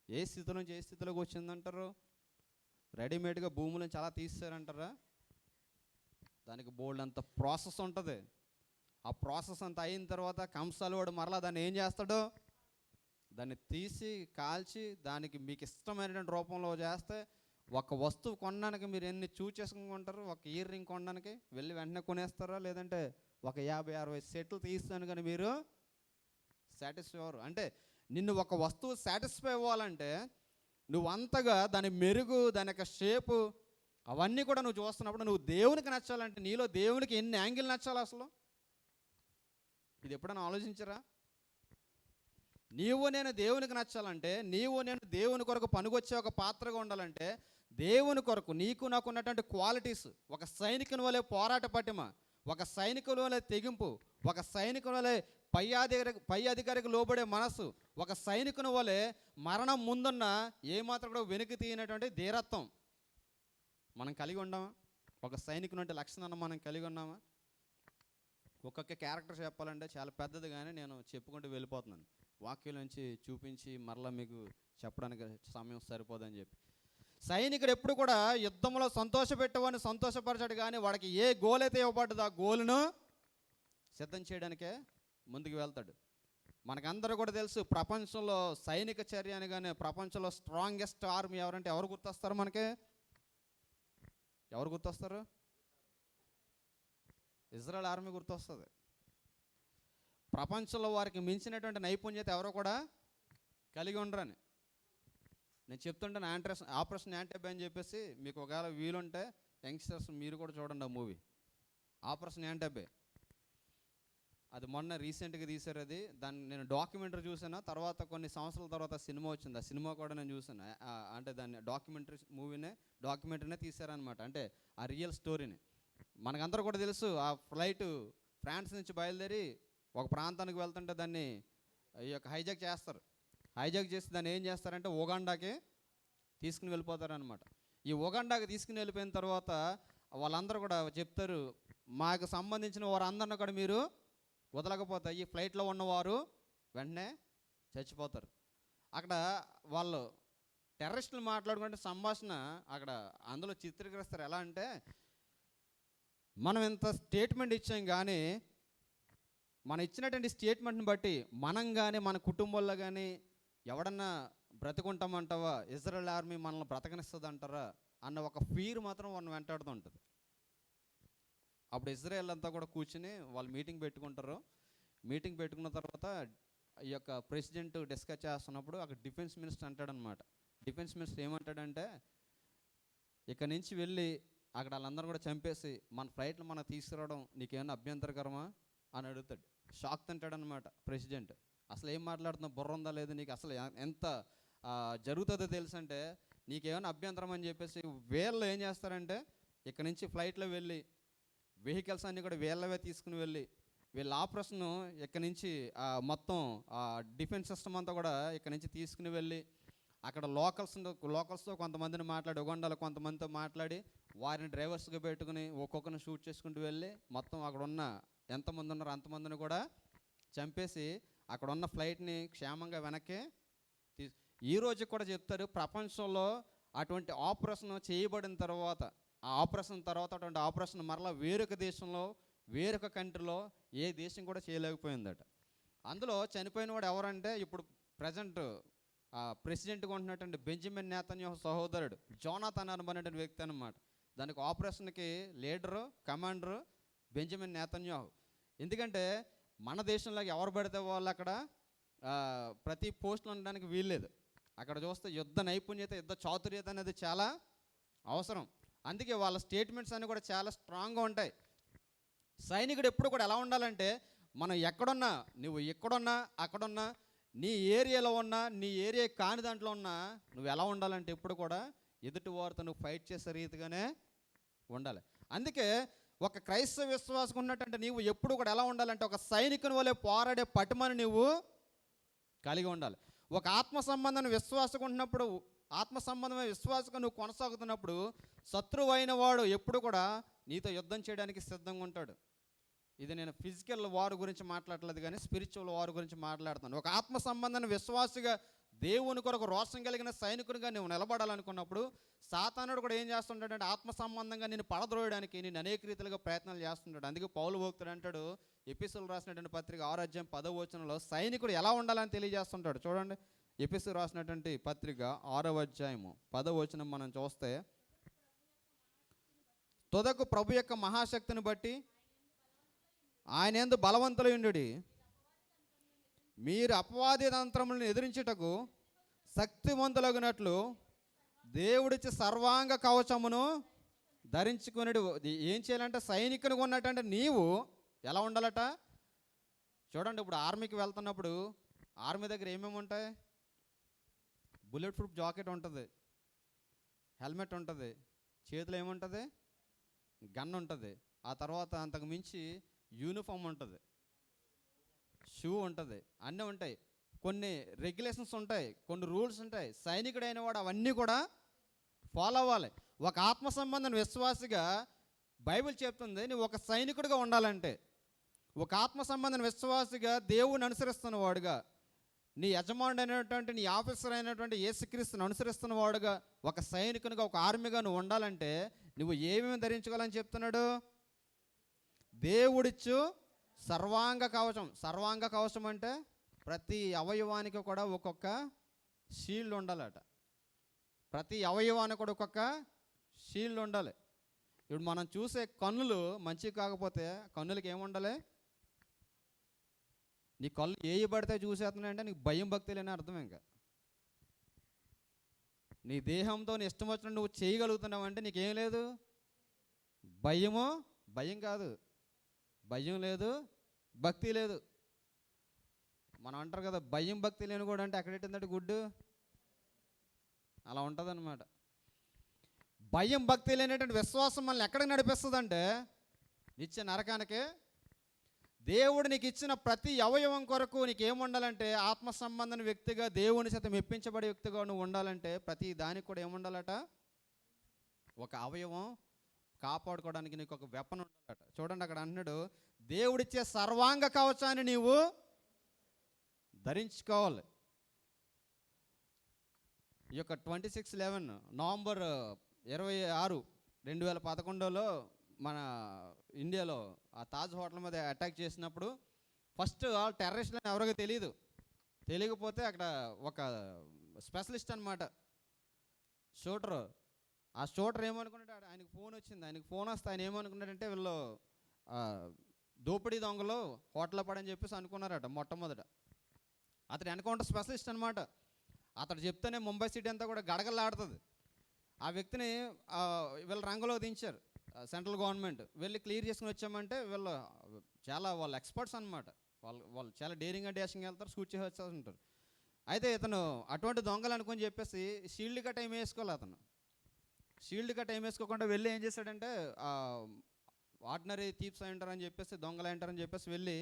ఏ స్థితి నుంచి ఏ స్థితిలోకి వచ్చిందంటారు? రెడీమేడ్గా భూములను చాలా తీసారంటారా? దానికి బోల్డ్ అంత ప్రాసెస్ ఉంటుంది. ఆ ప్రాసెస్ అంతా అయిన తర్వాత కంసాలు వాడు మరలా దాన్ని ఏం చేస్తాడు? దాన్ని తీసి కాల్చి దానికి మీకు ఇష్టమైనటువంటి రూపంలో చేస్తే ఒక వస్తువు కొనడానికి మీరు ఎన్ని చూస్ చేసుకుంటారు? ఒక ఇయర్ రింగ్ కొనడానికి వెళ్ళి వెంటనే కొనేస్తారా? లేదంటే ఒక 50-60 సెట్లు తీస్తాను కానీ మీరు సాటిస్ఫై అవ్వరు. అంటే నిన్ను ఒక వస్తువు సాటిస్ఫై అవ్వాలంటే నువ్వు అంతగా దాని మెరుగు, దాని యొక్క షేపు అవన్నీ కూడా నువ్వు చూస్తున్నప్పుడు నువ్వు దేవునికి నచ్చాలంటే నీలో దేవునికి ఎన్ని యాంగిల్ నచ్చాలి అసలు? ఇది ఎప్పుడైనా ఆలోచించరా? నీవు నేను దేవునికి నచ్చాలంటే, నీవు నేను దేవుని కొరకు పనికొచ్చే ఒక పాత్రగా ఉండాలంటే, దేవుని కొరకు నీకు నాకు ఉన్నటువంటి క్వాలిటీస్, ఒక సైనికుని వలె పోరాట పటిమ, ఒక సైనికుని వలె తెగింపు, ఒక సైనికుని వలె పై అధికారికి లోబడే మనసు, ఒక సైనికుని వలె మరణం ముందున్న ఏమాత్రం కూడా వెనుక తీయనటువంటి ధీరత్వం మనం కలిగి ఉన్నామా? ఒక సైనికుని అంటే లక్షణాన్ని మనం కలిగి ఉన్నామా? ఒక్కొక్క క్యారెక్టర్ చెప్పాలంటే చాలా పెద్దది, కానీ నేను చెప్పుకుంటూ వెళ్ళిపోతున్నాను. వాక్యం నుంచి చూపించి మరలా మీకు చెప్పడానికి సమయం సరిపోదని చెప్పి. సైనికుడు ఎప్పుడు కూడా యుద్ధంలో సంతోషపెట్టేవాడిని సంతోషపరచాడు, కానీ వాడికి ఏ గోల్ అయితే ఇవ్వబడ్డదో ఆ గోలును సిద్ధం చేయడానికే ముందుకు వెళ్తాడు. మనకందరూ కూడా తెలుసు, ప్రపంచంలో సైనిక చర్య అనగానే ప్రపంచంలో స్ట్రాంగెస్ట్ ఆర్మీ ఎవరంటే ఎవరు గుర్తొస్తారు మనకి? ఎవరు గుర్తొస్తారు? ఇజ్రాయెల్ ఆర్మీ గుర్తొస్తుంది. ప్రపంచంలో వారికి మించినటువంటి నైపుణ్యత ఎవరో కూడా కలిగి ఉండరని నేను చెప్తుంటాను. ఆపరేషన్ యాంటెబే అని చెప్పేసి మీకు ఒకవేళ వీలుంటే యంగ్స్టర్స్ మీరు కూడా చూడండి ఆ మూవీ ఆపరేషన్ యాంటెబే. అది మొన్న రీసెంట్గా తీశారు. అది దాన్ని నేను డాక్యుమెంటరీ చూసాను. తర్వాత కొన్ని సంవత్సరాల తర్వాత సినిమా వచ్చింది. ఆ సినిమా కూడా నేను చూసాను. అంటే దాన్ని డాక్యుమెంటరీనే తీశారనమాట. అంటే ఆ రియల్ స్టోరీని. మనకందరూ కూడా తెలుసు, ఆ ఫ్లైట్ ఫ్రాన్స్ నుంచి బయలుదేరి ఒక ప్రాంతానికి వెళ్తుంటే దాన్ని ఈ యొక్క హైజాక్ చేస్తారు. హైజాక్ చేసి దాన్ని ఏం చేస్తారంటే ఉగాండాకి తీసుకుని వెళ్ళిపోతారనమాట. ఈ ఉగాండాకి తీసుకుని వెళ్ళిపోయిన తర్వాత వాళ్ళందరూ కూడా చెప్తారు, మాకు సంబంధించిన వారందరిని కూడా మీరు వదలకపోతే ఈ ఫ్లైట్లో ఉన్నవారు వెంటనే చచ్చిపోతారు. అక్కడ వాళ్ళు టెర్రరిస్టులు మాట్లాడుకుంటే సంభాషణ అక్కడ అందులో చిత్రీకరిస్తారు. ఎలా అంటే, మనం ఇంత స్టేట్మెంట్ ఇచ్చాం, కానీ మనం ఇచ్చినటువంటి స్టేట్మెంట్ని బట్టి మనం కానీ మన కుటుంబంలో కానీ ఎవడన్నా బ్రతుకుంటామంటావా? ఇజ్రాయెల్ ఆర్మీ మనల్ని బ్రతకనిస్తుంది అంటారా అన్న ఒక ఫీర్ మాత్రం మనం వెంటాడుతూ ఉంటుంది. అప్పుడు ఇజ్రాయెల్ అంతా కూడా కూర్చుని వాళ్ళు మీటింగ్ పెట్టుకుంటారు. మీటింగ్ పెట్టుకున్న తర్వాత ఈ యొక్క ప్రెసిడెంట్ డిస్కస్ చేస్తున్నప్పుడు అక్కడ డిఫెన్స్ మినిస్టర్ అంటాడనమాట. డిఫెన్స్ మినిస్టర్ ఏమంటాడంటే, ఇక్కడ నుంచి వెళ్ళి అక్కడ వాళ్ళందరూ కూడా చంపేసి మన ఫ్లైట్లు మనకు తీసుకురావడం నీకేమైనా అభ్యంతరకరమా అని అడుగుతాడు. షాక్ తింటాడనమాట ప్రెసిడెంట్. అసలు ఏం మాట్లాడుతున్నావు, బుర్ర ఉందా లేదు నీకు, అసలు ఎంత జరుగుతుందో తెలుసు అంటే నీకేమైనా అభ్యంతరం అని చెప్పేసి వీళ్ళు ఏం చేస్తారంటే ఇక్కడ నుంచి ఫ్లైట్లో వెళ్ళి వెహికల్స్ అన్నీ కూడా వీళ్ళవే తీసుకుని వెళ్ళి వీళ్ళ ఆపరేషన్ ఇక్కడ నుంచి మొత్తం డిఫెన్స్ సిస్టమ్ అంతా కూడా ఇక్కడ నుంచి తీసుకుని వెళ్ళి అక్కడ లోకల్స్తో కొంతమందిని మాట్లాడి ఉగాండాలో కొంతమందితో మాట్లాడి వారిని డ్రైవర్స్గా పెట్టుకుని ఒక్కొక్కరిని షూట్ చేసుకుంటూ వెళ్ళి మొత్తం అక్కడ ఉన్న ఎంతమంది ఉన్నారో అంతమందిని కూడా చంపేసి అక్కడ ఉన్న ఫ్లైట్ని క్షేమంగా వెనక్కి ఈ రోజు కూడా చెప్తారు, ప్రపంచంలో అటువంటి ఆపరేషన్ చేయబడిన తర్వాత ఆ ఆపరేషన్ తర్వాత అటువంటి ఆపరేషన్ మరలా వేరొక దేశంలో వేరొక కంట్రీలో ఏ దేశం కూడా చేయలేకపోయిందట. అందులో చనిపోయిన వాడు ఎవరంటే ఇప్పుడు ప్రజెంట్ ప్రెసిడెంట్గా ఉంటున్నటువంటి బెంజమిన్ నెతన్యాహు సహోదరుడు జోనాథన్ అనబడినటువంటి వ్యక్తి అనమాట. దానికి ఆపరేషన్కి లీడరు కమాండరు బెంజమిన్ నెతన్యాహు. ఎందుకంటే మన దేశంలో ఎవరు పడితే వాళ్ళు అక్కడ ప్రతి పోస్టులు ఉండడానికి వీల్లేదు. అక్కడ చూస్తే యుద్ధ నైపుణ్యత, యుద్ధ చాతుర్యత అనేది చాలా అవసరం. అందుకే వాళ్ళ స్టేట్మెంట్స్ అన్నీ కూడా చాలా స్ట్రాంగ్గా ఉంటాయి. సైనికుడు ఎప్పుడు కూడా ఎలా ఉండాలంటే, మనం ఎక్కడున్నా, నువ్వు ఎక్కడున్నా అక్కడున్నా, నీ ఏరియాలో ఉన్నా నీ ఏరియా కాని దాంట్లో ఉన్నా నువ్వు ఎలా ఉండాలంటే ఎప్పుడు కూడా ఎదుటి వారితో నువ్వు ఫైట్ చేసే రీతిగానే ఉండాలి. అందుకే ఒక క్రైస్తవ విశ్వాసం ఉన్నట్టంటే నీవు ఎప్పుడు కూడా ఎలా ఉండాలంటే ఒక సైనికుని వలె పోరాడే పటిమని నువ్వు కలిగి ఉండాలి. ఒక ఆత్మ సంబంధాన్ని విశ్వాసం ఉన్నప్పుడు, ఆత్మ సంబంధమైన విశ్వాసంగా నువ్వు కొనసాగుతున్నప్పుడు శత్రువు అయిన వాడు ఎప్పుడు కూడా నీతో యుద్ధం చేయడానికి సిద్ధంగా ఉంటాడు. ఇది నేను ఫిజికల్ వార్ గురించి మాట్లాడలేదు, కానీ స్పిరిచువల్ వార్ గురించి మాట్లాడుతాను. ఒక ఆత్మ సంబంధాన్ని విశ్వాసగా దేవుని కొరకు రోషం కలిగిన సైనికునిగా నువ్వు నిలబడాలనుకున్నప్పుడు సాతానుడు కూడా ఏం చేస్తుంటాడంటే ఆత్మ సంబంధంగా నిన్ను పడద్రోయడానికి నేను అనేక రీతిలుగా ప్రయత్నాలు చేస్తుంటాడు. అందుకే పౌలు భక్తుడు అంటాడు, ఎపిసోలు రాసినటువంటి పత్రిక 6వ అధ్యాయం 10వ వచనంలో సైనికుడు ఎలా ఉండాలని తెలియజేస్తుంటాడు. చూడండి, ఎపిసోలు రాసినటువంటి పత్రిక 6వ అధ్యాయము 10వ వచనం మనం చూస్తే, తుదకు ప్రభు యొక్క మహాశక్తిని బట్టి ఆయన యందు బలవంతులయుండుడి, మీరు అపవాది తంత్రములను ఎదిరించుటకు శక్తివంతులగునట్లు దేవుడిచ్చి సర్వాంగ కవచమును ధరించుకునేది. ఏం చేయాలంటే సైనికునిగా ఉన్నట్టంటే నీవు ఎలా ఉండాలట? చూడండి, ఇప్పుడు ఆర్మీకి వెళ్తున్నప్పుడు ఆర్మీ దగ్గర ఏమేమి ఉంటాయి? బుల్లెట్ ప్రూఫ్ జాకెట్ ఉంటుంది, హెల్మెట్ ఉంటుంది, చేతిలో ఏముంటుంది? గన్ ఉంటుంది. ఆ తర్వాత అంతకు మించి యూనిఫామ్ ఉంటుంది, షూ ఉంటుంది, అన్నీ ఉంటాయి. కొన్ని రెగ్యులేషన్స్ ఉంటాయి, కొన్ని రూల్స్ ఉంటాయి. సైనికుడైన వాడు అవన్నీ కూడా ఫాలో అవ్వాలి. ఒక ఆత్మ సంబంధం విశ్వాసిగా బైబిల్ చెప్తుంది నువ్వు ఒక సైనికుడిగా ఉండాలంటే, ఒక ఆత్మ సంబంధం విశ్వాసిగా దేవుని అనుసరిస్తున్న వాడుగా, నీ యజమానుడు అయినటువంటి నీ ఆఫీసర్ అయినటువంటి యేసుక్రీస్తుని అనుసరిస్తున్న వాడుగా, ఒక సైనికునిగా ఒక ఆర్మీగా నువ్వు ఉండాలంటే నువ్వు ఏమేమి ధరించుకోవాలని చెప్తున్నాడు? దేవుడిచ్చు సర్వాంగ కవచం. సర్వాంగ కవచం అంటే ప్రతి అవయవానికి కూడా ఒక్కొక్క షీల్డ్ ఉండాలట. ప్రతి అవయవానికి కూడా ఒక్కొక్క షీల్డ్ ఉండాలి. ఇప్పుడు మనం చూసే కన్నులు మంచివి కాకపోతే కన్నులకి ఏముండాలి? నీ కళ్ళు ఏవి పడితే చూసేస్తున్నాయంటే నీకు భయం భక్తి లేని అర్థం. ఇంకా నీ దేహంతో నీ ఇష్టం వచ్చినట్టు నువ్వు చేయగలుగుతున్నావు అంటే నీకేం లేదు, భయం కాదు, భయం లేదు, భక్తి లేదు. మనం అంటారు కదా, భయం భక్తి లేని కూడా అంటే ఎక్కడెట్టిందంటే గుడ్డు అలా ఉంటుంది అనమాట. భయం భక్తి లేనటువంటి విశ్వాసం మనల్ని ఎక్కడికి నడిపిస్తుందంటే నిత్య నరకానికే. దేవుడు నీకు ఇచ్చిన ప్రతి అవయవం కొరకు నీకు ఏముండాలంటే ఆత్మ సంబంధం వ్యక్తిగా, దేవుని చేత మెప్పించబడే వ్యక్తిగా నువ్వు ఉండాలంటే ప్రతి దానికి కూడా ఏముండాలట? ఒక అవయవం కాపాడుకోవడానికి నీకు ఒక వెపన్ ఉండాలట. చూడండి, అక్కడ అంటున్నాడు దేవుడిచ్చే సర్వాంగ కవచాన్ని నీవు ధరించుకోవాలి. ఈ యొక్క 26/11 నవంబర్ 26, 2011లో మన ఇండియాలో ఆ తాజ్ హోటల్ మీద అటాక్ చేసినప్పుడు ఫస్ట్ టెర్రరిస్టులని ఎవరికీ తెలియకపోతే అక్కడ ఒక స్పెషలిస్ట్ అనమాట షూటర్. ఆ షూటర్ ఏమనుకున్నాడు, ఆయనకు ఫోన్ వచ్చింది. ఆయనకు ఫోన్ వస్తే ఆయన ఏమనుకున్నాడంటే వీళ్ళు దోపిడీ దొంగలు హోటల్లో పడని చెప్పేసి అనుకున్నారట మొట్టమొదట. అతడు ఎన్కౌంటర్ స్పెషలిస్ట్ అనమాట. అతడు చెప్తేనే ముంబై సిటీ అంతా కూడా గడగలాడుతుంది. ఆ వ్యక్తిని వీళ్ళు రంగంలో దించారు సెంట్రల్ గవర్నమెంట్. వెళ్ళి క్లియర్ చేసుకుని వచ్చామంటే వీళ్ళు వాళ్ళు ఎక్స్పర్ట్స్ అనమాట. వాళ్ళు చాలా డేరింగ్ అండ్ డాషింగ్ వెళ్తారు, షూట్ చేసి వచ్చేసి ఉంటారు. అయితే ఇతను అటువంటి దొంగలు అనుకొని చెప్పేసి షీల్డ్ కట్ ఏం వేసుకోవాలి. అతను షీల్డ్ కట్ ఏం వేసుకోకుండా వెళ్ళి ఏం చేశాడంటే ఆర్డినరీ థీప్స్ అయి ఉంటారని చెప్పేసి, దొంగలు అయి ఉంటారని చెప్పేసి వెళ్ళి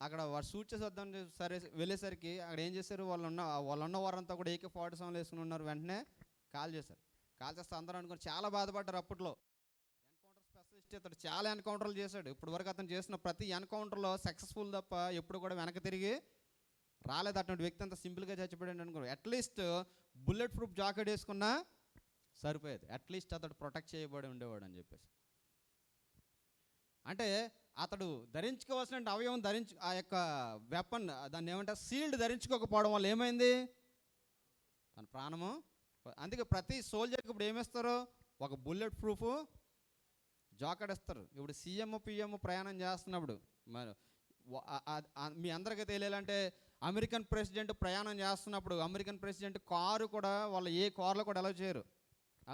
అక్కడ వాడు షూట్ చేసి వద్దామని సరే వెళ్ళేసరికి అక్కడ ఏం చేశారు, వాళ్ళున్న వారంతా కూడా AK-47 వేసుకుని ఉన్నారు. వెంటనే కాల్ చేశారు. కాల్ చేస్తే అందరూ అనుకుని చాలా బాధపడ్డారు. అప్పట్లో ఎన్కౌంటర్ స్పెషలిస్ట్ ఇతడు చాలా ఎన్కౌంటర్లు చేశాడు. ఇప్పుడు వరకు అతను చేసిన ప్రతి ఎన్కౌంటర్లో సక్సెస్ఫుల్ తప్ప ఎప్పుడు కూడా వెనక్కి తిరిగి రాలేదు. అటువంటి వ్యక్తి అంత సింపుల్గా చచ్చిపోయాడు అనుకో. అట్లీస్ట్ బుల్లెట్ ప్రూఫ్ జాకెట్ వేసుకున్నా సరిపోయేది, అట్లీస్ట్ అతడు ప్రొటెక్ట్ చేయబడి ఉండేవాడు అని చెప్పేసి. అంటే అతడు ధరించుకోవాల్సిన అవయవం ఆ యొక్క వెపన్, దాన్ని ఏమంటారు, షీల్డ్ ధరించుకోకపోవడం వల్ల ఏమైంది, తన ప్రాణము. అందుకే ప్రతి సోల్జర్కి ఇప్పుడు ఏమిస్తారు, ఒక బుల్లెట్ ప్రూఫ్ జాకెట్ ఇస్తారు. ఇప్పుడు CM PM ప్రయాణం చేస్తున్నప్పుడు మరి మీ అందరికీ తెలియాలంటే అమెరికన్ ప్రెసిడెంట్ ప్రయాణం చేస్తున్నప్పుడు అమెరికన్ ప్రెసిడెంట్ కారు కూడా వాళ్ళు ఏ కార్లో కూడా అలౌ చేయరు,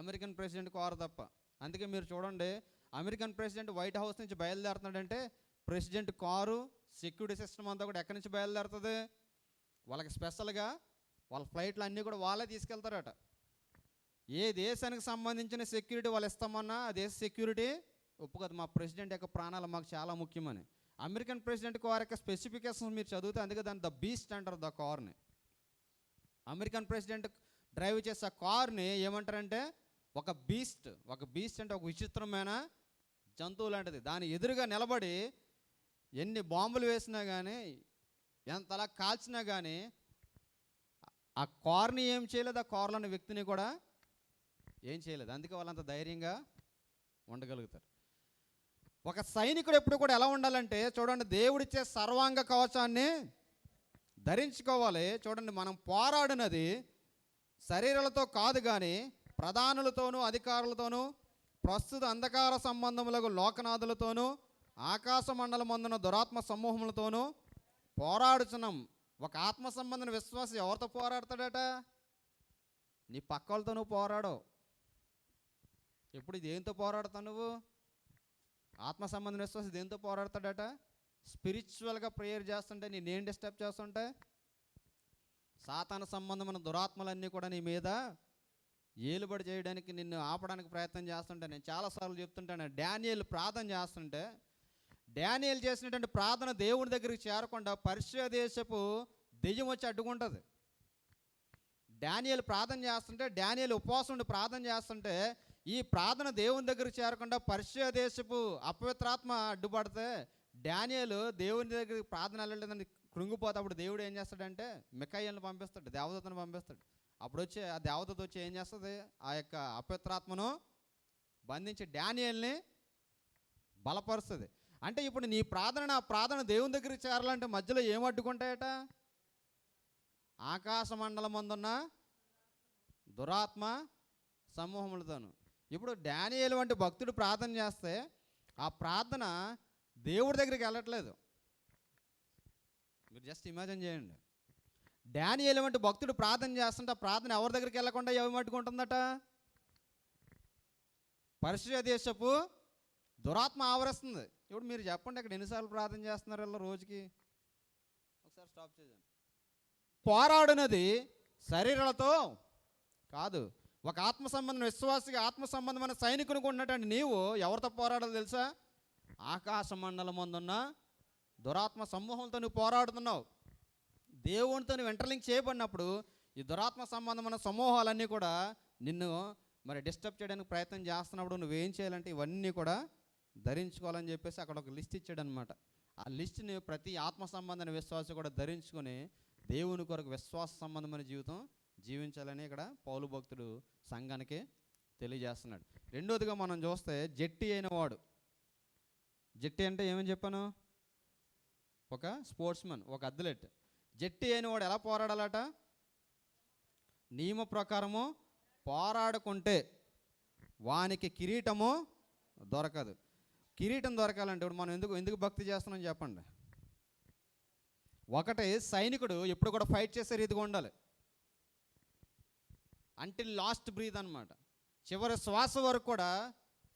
అమెరికన్ ప్రెసిడెంట్ కారు తప్ప. అందుకే మీరు చూడండి, అమెరికన్ ప్రెసిడెంట్ వైట్ హౌస్ నుంచి బయలుదేరుతున్నాడంటే ప్రెసిడెంట్ కారు, సెక్యూరిటీ సిస్టమ్ అంతా కూడా ఎక్కడి నుంచి బయలుదేరుతుంది, వాళ్ళకి స్పెషల్గా వాళ్ళ ఫ్లైట్లు అన్నీ కూడా వాళ్ళే తీసుకెళ్తారట. ఏ దేశానికి సంబంధించిన సెక్యూరిటీ వాళ్ళు ఇస్తామన్నా ఆ దేశ సెక్యూరిటీ ఒప్పుకోదు. మా ప్రెసిడెంట్ యొక్క ప్రాణాలు మాకు చాలా ముఖ్యమని. అమెరికన్ ప్రెసిడెంట్ కార్ యొక్క స్పెసిఫికేషన్స్ మీరు చదివితే అందుకే దాన్ని ద బీస్ట్ అంటారు. ద కార్ని, అమెరికన్ ప్రెసిడెంట్ డ్రైవ్ చేసే కార్ని ఏమంటారంటే ఒక బీస్ట్. ఒక బీస్ట్ అంటే ఒక విచిత్రమైన జంతువు లాంటిది. దాని ఎదురుగా నిలబడి ఎన్ని బాంబులు వేసినా కానీ, ఎంతలా కాల్చినా కానీ ఆ కార్ని ఏం చేయలేదు, ఆ కార్లో ఉన్న వ్యక్తిని కూడా ఏం చేయలేదు. అందుకే వాళ్ళంత ధైర్యంగా ఉండగలుగుతారు. ఒక సైనికుడు ఎప్పుడు కూడా ఎలా ఉండాలంటే చూడండి, దేవుడిచ్చే సర్వాంగ కవచాన్ని ధరించుకోవాలి. చూడండి, మనం పోరాడినది శరీరాలతో కాదు కానీ ప్రధానులతోనూ అధికారులతోనూ ప్రస్తుత అంధకార సంబంధములకు లోకనాథులతోనూ ఆకాశ మండలమందున దురాత్మ సమూహములతోనూ పోరాడుచున్నాం. ఒక ఆత్మ సంబంధమైన విశ్వాసం ఎవరితో పోరాడతాడట? నీ పక్క వాళ్ళతో నువ్వు పోరాడవు. ఎప్పుడు దేంతో పోరాడతావు నువ్వు? ఆత్మ సంబంధమైన విశ్వాసం దేంతో పోరాడతాడట? స్పిరిచువల్గా ప్రేయర్ చేస్తుంటే నేనేం డిస్టర్బ్ చేస్తుంటే సాతాన సంబంధమైన దురాత్మలన్నీ కూడా నీ మీద ఏలుబడి చేయడానికి, నిన్ను ఆపడానికి ప్రయత్నం చేస్తుంటే, నేను చాలాసార్లు చెప్తుంటాను, డానియేలు ప్రార్థన చేస్తుంటే, డానియేలు చేసినటువంటి ప్రార్థన దేవుని దగ్గరికి చేరకుండా పర్షియా దేశపు దెయ్యం వచ్చి అడ్డుకుంటుంది. డానియేలు ప్రార్థన చేస్తుంటే, డానియేలు ఉపవాసం ఉండి ప్రార్థన చేస్తుంటే, ఈ ప్రార్థన దేవుని దగ్గరికి చేరకుండా పర్షియా దేశపు అపవిత్రాత్మ అడ్డుపడితే డానియేలు దేవుని దగ్గరికి ప్రార్థన వెళ్ళలేదని కృంగిపోతే, అప్పుడు దేవుడు ఏం చేస్తాడంటే మిఖాయేలును పంపిస్తాడు, దేవదూతను పంపిస్తాడు. అప్పుడు వచ్చి ఆ దేవదూత వచ్చి ఏం చేస్తుంది? ఆ యొక్క అపవిత్రాత్మను బంధించి డానియేలుని బలపరుస్తుంది. అంటే ఇప్పుడు నీ ప్రార్థన, నా ప్రార్థన దేవుని దగ్గరికి చేరాలంటే మధ్యలో ఏం అడ్డుకుంటాయట? ఆకాశ మండలమందున్న దురాత్మ సమూహములతోను. ఇప్పుడు డానియేలు వంటి భక్తుడు ప్రార్థన చేస్తే ఆ ప్రార్థన దేవుడి దగ్గరికి వెళ్ళట్లేదు. మీరు జస్ట్ ఇమాజిన్ చేయండి, డానియేలు వంటి భక్తుడు ప్రార్థన చేస్తుంటే ఆ ప్రార్థన ఎవరి దగ్గరికి వెళ్ళకుండా ఏమి పట్టుకుంటుందట? పర్షియా దేశపు దురాత్మ ఆవరిస్తుంది. ఇప్పుడు మీరు చెప్పండి, అక్కడ ఎన్నిసార్లు ప్రార్థన చేస్తున్నారు ఇలా రోజుకి? ఒకసారి స్టాప్ చేయండి. పోరాడినది శరీరాలతో కాదు. ఒక ఆత్మ సంబంధమైన విశ్వాసిగా, ఆత్మ సంబంధమైన సైనికునికి ఉన్నటువంటి నీవు ఎవరితో పోరాడాలో తెలుసా? ఆకాశ మండలమందున్న దురాత్మ సమూహంతో నువ్వు పోరాడుతున్నావు. దేవునితో నువ్వు ఇంటర్లింక్ చేయబడినప్పుడు ఈ దురాత్మ సంబంధమైన సమూహాలన్నీ కూడా నిన్ను మరి డిస్టర్బ్ చేయడానికి ప్రయత్నం చేస్తున్నప్పుడు నువ్వేం చేయాలంటే ఇవన్నీ కూడా ధరించుకోవాలని చెప్పేసి అక్కడ ఒక లిస్ట్ ఇచ్చాడు అనమాట. ఆ లిస్ట్ని ప్రతి ఆత్మ సంబంధమైన విశ్వాసం కూడా ధరించుకొని దేవుని కొరకు విశ్వాస సంబంధమైన జీవితం జీవించాలని ఇక్కడ పౌలు భక్తుడు సంఘానికి తెలియజేస్తున్నాడు. రెండోదిగా మనం చూస్తే జట్టి అయిన వాడు. జట్టి అంటే ఏమని చెప్పాను? ఒక స్పోర్ట్స్మెన్, ఒక అథ్లెట్. జట్టి అయిన వాడు ఎలా పోరాడాలట? నియమ ప్రకారము పోరాడుకుంటే వానికి కిరీటము దొరకదు. కిరీటం దొరకాలంటే ఇప్పుడు మనం ఎందుకు భక్తి చేస్తున్నాం చెప్పండి. ఒకటి, సైనికుడు ఎప్పుడు కూడా ఫైట్ చేసే రీతిగా ఉండాలి. అంటిల్ లాస్ట్ బ్రీత్ అనమాట. చివరి శ్వాస వరకు కూడా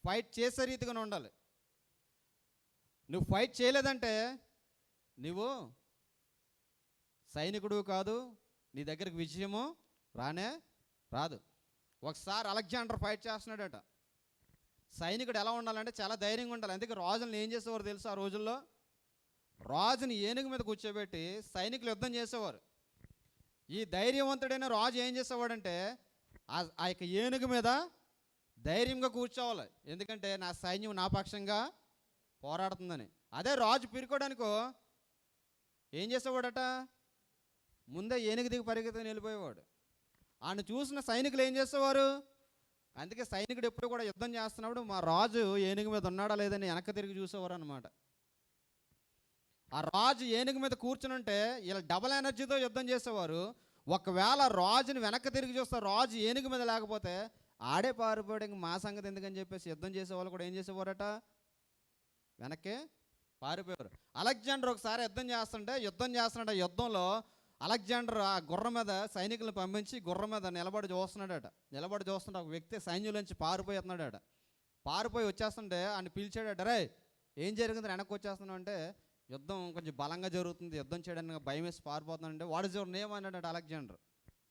ఫైట్ చేసే రీతిగానే ఉండాలి. నువ్వు ఫైట్ చేయలేదంటే నువ్వు సైనికుడు కాదు, నీ దగ్గరికి విజయము రానే రాదు. ఒకసారి అలెగ్జాండర్ ఫైట్ చేస్తున్నాడట. సైనికుడు ఎలా ఉండాలంటే చాలా ధైర్యంగా ఉండాలి. అందుకే రాజులను ఏం చేసేవారు తెలుసు? ఆ రోజుల్లో రాజుని ఏనుగు మీద కూర్చోబెట్టి సైనికులు యుద్ధం చేసేవారు. ఈ ధైర్యవంతుడైన రాజు ఏం చేసేవాడంటే ఆ యొక్క ఏనుగు మీద ధైర్యంగా కూర్చోవాలి. ఎందుకంటే నా సైన్యం నా పక్షంగా పోరాడుతుందని. అదే రాజు పిరుకోడానికో ఏం చేసేవాడట? ముందే ఏనుగు దిగి పరిగెత్తుకుని వెళ్ళిపోయేవాడు. ఆయన చూసిన సైనికులు ఏం చేసేవారు? అందుకే సైనికుడు ఎప్పుడు కూడా యుద్ధం చేస్తున్నప్పుడు మా రాజు ఏనుగు మీద ఉన్నాడా లేదని వెనక్కి తిరిగి చూసేవారు అనమాట. ఆ రాజు ఏనుగు మీద కూర్చుని ఉంటే ఇలా డబల్ ఎనర్జీతో యుద్ధం చేసేవారు. ఒకవేళ రాజుని వెనక్కి తిరిగి చూస్తే రాజు ఏనుగు మీద లేకపోతే ఆడే పారిపోయాడు, ఇంక మా సంగతి ఎందుకని చెప్పేసి యుద్ధం చేసేవాళ్ళు కూడా ఏం చేసేవారట? వెనక్కి పారిపోయారు. అలెగ్జాండర్ ఒకసారి యుద్ధం చేస్తున్నాడు. యుద్ధంలో అలెగ్జాండర్ ఆ గుర్రం మీద సైనికులను పంపించి గుర్రం మీద నిలబడి చూస్తుంటే ఒక వ్యక్తి సైన్యులోంచి పారిపోతున్నాడట. పారిపోయి వచ్చేస్తుంటే ఆయన పిలిచాడట, రే ఏం జరిగింది వెనక్కి వచ్చేస్తున్నావు అంటే, యుద్ధం కొంచెం బలంగా జరుగుతుంది, యుద్ధం చేయడానికి భయం వేసి పారిపోతున్నాడంటే, వాట్ ఇస్ యువర్ నేమ్ అన్నాడట అలెగ్జాండర్.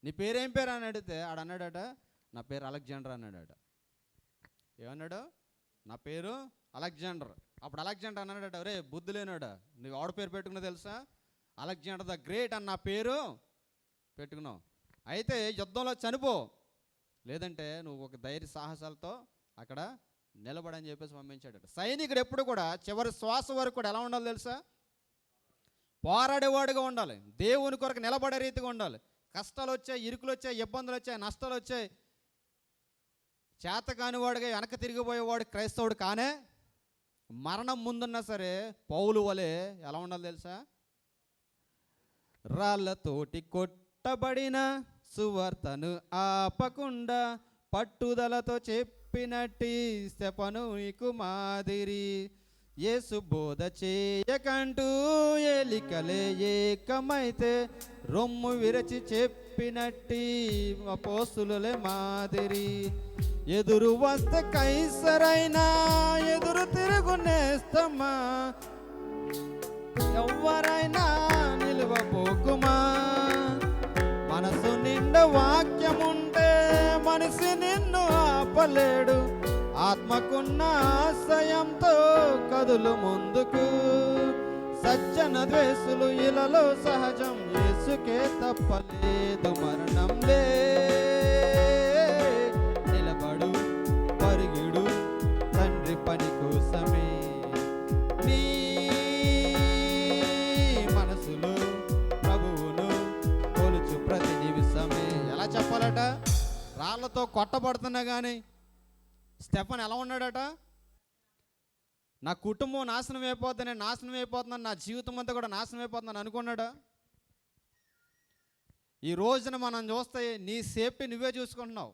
నీ పేరేం పేరు అని అడిగితే ఆడన్నాడట, నా పేరు అలెగ్జాండర్ అన్నాడట. ఏమన్నాడు? నా పేరు అలెగ్జాండర్. అప్పుడు అలెగ్జాండర్ అన్నాడట, రే బుద్ధి లేనాడా, నువ్వు ఆవిడ పేరు పెట్టుకున్నా తెలుసా? అలెగ్జాండర్ ద గ్రేట్ అన్న పేరు పెట్టుకున్నావు. అయితే యుద్ధంలో చనిపో, లేదంటే నువ్వు ఒక ధైర్య సాహసాలతో అక్కడ నిలబడని చెప్పేసి పంపించాడట. సైనికుడు ఎప్పుడు కూడా చివరి శ్వాస వరకు కూడా ఎలా ఉండాలి తెలుసా? పోరాడేవాడుగా ఉండాలి, దేవుని కొరకు నిలబడే రీతిగా ఉండాలి. కష్టాలు వచ్చాయి, ఇరుకులు వచ్చాయి, ఇబ్బందులు వచ్చాయి, నష్టాలు వచ్చాయి. చేత కానివాడుగా వెనక తిరిగిపోయేవాడు క్రైస్తవుడు కానే మరణం ముందున్నా సరే పౌలు వలె ఎలా ఉండాలి తెలుసా? రాళ్ళతోటి కొట్టబడిన సువార్తను ఆపకుండా పట్టుదలతో చెప్పినట్టి స్తెఫనుకు మాదిరి, యేసు బోధ చేయకంటూ ఏలికలే ఏకమైతే రొమ్ము విరచి చెప్పినట్టి అపోస్తులే మాదిరి, ఎదురు వస్తే కైసరైనా ఎదురు తిరుగు నేస్తమా, ఎవరైనా నిలువపోకుమా, మనసు నిండా వాక్యముంటే మనిషి నిన్ను ఆపలేడు, ఆత్మకున్న ఆశయంతో కదులు ముందుకు, సజ్జన ద్వేషులు ఇలలో సహజం, యేసుకే తప్పలేదు మరణం లే, నిలబడు పరిగిడు తండ్రి పని కోసమే, నీ మనసులో ప్రభువును కొలుచు ప్రతి నిమిషమే. ఎలా చెప్పాలట? రాళ్లతో కొట్టబడుతున్నా కానీ స్టెఫన్ ఎలా ఉన్నాడట? నా కుటుంబం నాశనం అయిపోతుంది, నేను నాశనం అయిపోతున్నాను, నా జీవితం అంతా కూడా నాశనం అయిపోతుందని అనుకున్నాడా? ఈ రోజున మనం చూస్తే నీ సేఫ్టీ నువ్వే చూసుకుంటున్నావు,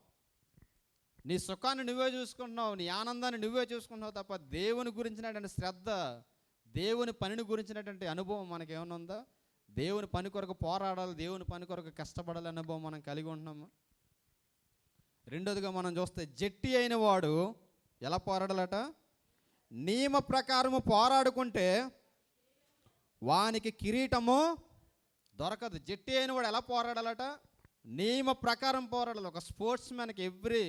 నీ సుఖాన్ని నువ్వే చూసుకుంటున్నావు, నీ ఆనందాన్ని నువ్వే చూసుకుంటున్నావు తప్ప దేవుని గురించినటువంటి శ్రద్ధ, దేవుని పనిని గురించినటువంటి అనుభవం మనకేమైనా ఉందా? దేవుని పని కొరకు పోరాడాలి, దేవుని పని కొరకు కష్టపడాలి అనుభవం మనం కలిగి ఉంటున్నాము. రెండోదిగా మనం చూస్తే జట్టి అయిన వాడు ఎలా పోరాడాలట? నియమ ప్రకారము పోరాడుకుంటే వానికి కిరీటము దొరకదు. జట్టి అయిన వాడు ఎలా పోరాడాలట? నియమ ప్రకారం పోరాడాలి. ఒక స్పోర్ట్స్ మ్యాన్కి every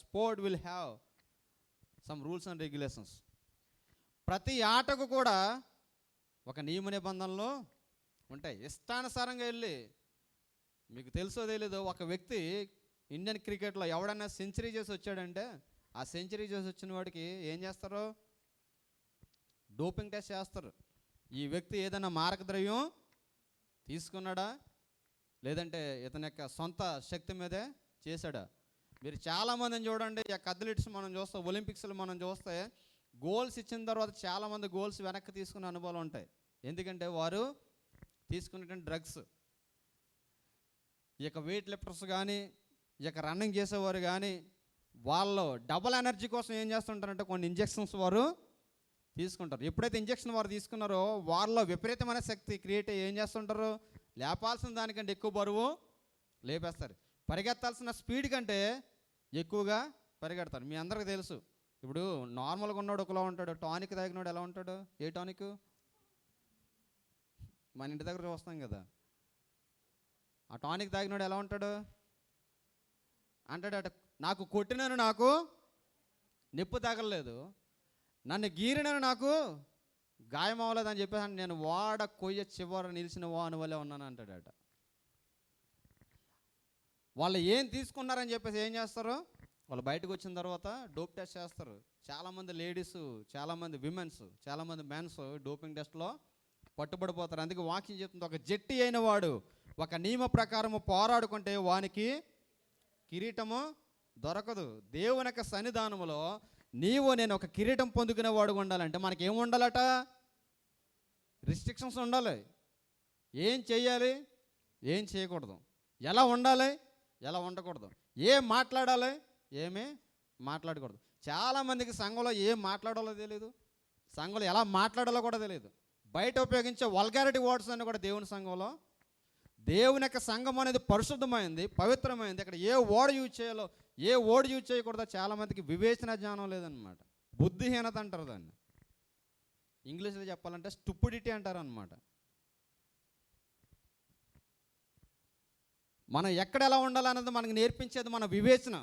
sport will have some rules and regulations. ప్రతి ఆటకు కూడా ఒక నియమ నిబంధనలు ఉంటాయి. ఇష్టానుసారంగా వెళ్ళి, మీకు తెలుసో తెలీదో, ఒక వ్యక్తి ఇండియన్ క్రికెట్లో ఎవడన్నా సెంచరీ చేసి వచ్చాడంటే ఆ సెంచరీ చేసి వచ్చిన వాడికి ఏం చేస్తారు? డోపింగ్ టెస్ట్ చేస్తారు. ఈ వ్యక్తి ఏదైనా మార్గద్రవ్యం తీసుకున్నాడా, లేదంటే ఇతని యొక్క సొంత శక్తి మీదే చేశాడా? మీరు చాలామందిని చూడండి, ఈ యొక్క అథ్లెట్స్ మనం చూస్తే, ఒలింపిక్స్లో మనం చూస్తే గోల్స్ ఇచ్చిన తర్వాత చాలామంది గోల్స్ వెనక్కి తీసుకునే అనుభవాలు ఉంటాయి. ఎందుకంటే వారు తీసుకునేటువంటి డ్రగ్స్. ఈ యొక్క వెయిట్ లిఫ్టర్స్ కానీ, ఈ యొక్క రన్నింగ్ చేసేవారు కానీ, వాళ్ళు డబల్ ఎనర్జీ కోసం ఏం చేస్తుంటారంటే కొన్ని ఇంజెక్షన్స్ వారు తీసుకుంటారు. ఎప్పుడైతే ఇంజెక్షన్ వారు తీసుకున్నారో వారిలో విపరీతమైన శక్తి క్రియేట్ అయ్యి ఏం చేస్తుంటారు? లేపాల్సిన దానికంటే ఎక్కువ బరువు లేపేస్తారు. పరిగెత్తాల్సిన స్పీడ్ కంటే ఎక్కువగా పరిగెడతారు. మీ అందరికీ తెలుసు, ఇప్పుడు నార్మల్గా ఉన్నాడు ఒకలా ఉంటాడు, టానిక్ తాగినాడు ఎలా ఉంటాడు? ఏ టానిక్? మన ఇంటి దగ్గర చూస్తాం కదా, ఆ టానిక్ తాగినాడు ఎలా ఉంటాడు? అంటాడట, నాకు కొట్టినను నాకు నిప్పు తగలలేదు, నన్ను గీరినను నాకు గాయం అవ్వలేదు అని చెప్పేసి నేను వాడ కొయ్య చివర నిలిచిన వాని వల్లే ఉన్నాను అంటాడట. వాళ్ళు ఏం తీసుకున్నారని చెప్పేసి ఏం చేస్తారు? వాళ్ళు బయటకు వచ్చిన తర్వాత డోప్ టెస్ట్ చేస్తారు. చాలామంది లేడీస్, చాలామంది విమెన్స్, చాలామంది మెన్స్ డోపింగ్ టెస్ట్లో పట్టుబడిపోతారు. అందుకే వాక్యం చెప్తుంది, ఒక జట్టి అయిన వాడు ఒక నియమ ప్రకారము పోరాడుకుంటే వానికి కిరీటము దొరకదు. దేవుని యొక్క సన్నిధానములో నీవు నేను ఒక కిరీటం పొందుకునే వాడు ఉండాలంటే మనకి ఏం ఉండాలట? రిస్ట్రిక్షన్స్ ఉండాలి. ఏం చేయాలి, ఏం చేయకూడదు, ఎలా ఉండాలి, ఎలా ఉండకూడదు, ఏం మాట్లాడాలి, ఏమీ మాట్లాడకూడదు. చాలామందికి సంఘంలో ఏం మాట్లాడాలో తెలియదు, సంఘంలో ఎలా మాట్లాడాలో కూడా తెలియదు. బయట ఉపయోగించే వల్గారిటీ వర్డ్స్ అన్నీ కూడా దేవుని సంఘంలో. దేవుని యొక్క సంఘం అనేది పరిశుద్ధమైంది, పవిత్రమైంది. అక్కడ ఏ వర్డ్ యూజ్ చేయాలో, ఏ వర్డ్ యూజ్ చేయకూడదో చాలామందికి వివేచన జ్ఞానం లేదనమాట. బుద్ధిహీనత అంటారు దాన్ని, ఇంగ్లీష్లో చెప్పాలంటే స్టూపిడిటీ అంటారు అనమాట. మనం ఎక్కడ ఎలా ఉండాలన్నది మనకు నేర్పించేది మన వివేచన.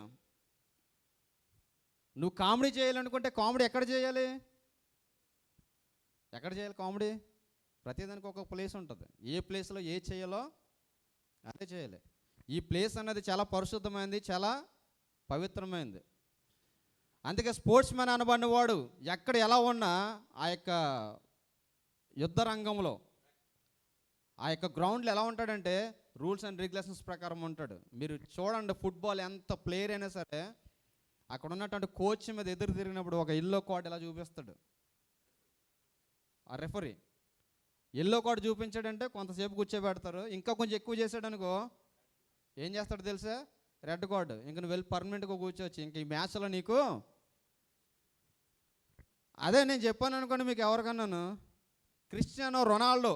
నువ్వు కామెడీ చేయాలనుకుంటే కామెడీ ఎక్కడ చేయాలి? ఎక్కడ చేయాలి కామెడీ? ప్రతిదానికి ఒక ప్లేస్ ఉంటుంది. ఏ ప్లేస్లో ఏ చేయాలో అదే చేయాలి. ఈ ప్లేస్ అనేది చాలా పరిశుద్ధమైంది, చాలా పవిత్రమైంది. అందుకే స్పోర్ట్స్ మ్యాన్ అనబడిన వాడు ఎక్కడ ఎలా ఉన్నా ఆ యొక్క యుద్ధ రంగంలో, ఆ యొక్క గ్రౌండ్లో ఎలా ఉంటాడంటే రూల్స్ అండ్ రెగ్యులేషన్స్ ప్రకారం ఉంటాడు. మీరు చూడండి, ఫుట్బాల్ ఎంత ప్లేయర్ అయినా సరే అక్కడ ఉన్నటువంటి కోచ్ మీద ఎదురు తిరిగినప్పుడు ఒక ఎల్లో కార్డ్ ఇలా చూపిస్తాడు ఆ రెఫరీ. ఎల్లో కార్డ్ చూపించాడంటే కొంతసేపు కూర్చోబెడతారు. ఇంకా కొంచెం ఎక్కువ చేశాడు అనుకో ఏం చేస్తాడు తెలుసా? Red card. ఇంక నువ్వు వెళ్ళి పర్మనెంట్గా కూర్చోవచ్చు. ఇంక ఈ మ్యాచ్లో నీకు అదే నేను చెప్పాను అనుకోండి మీకు ఎవరికన్నాను, క్రిస్టియానో రొనాల్డో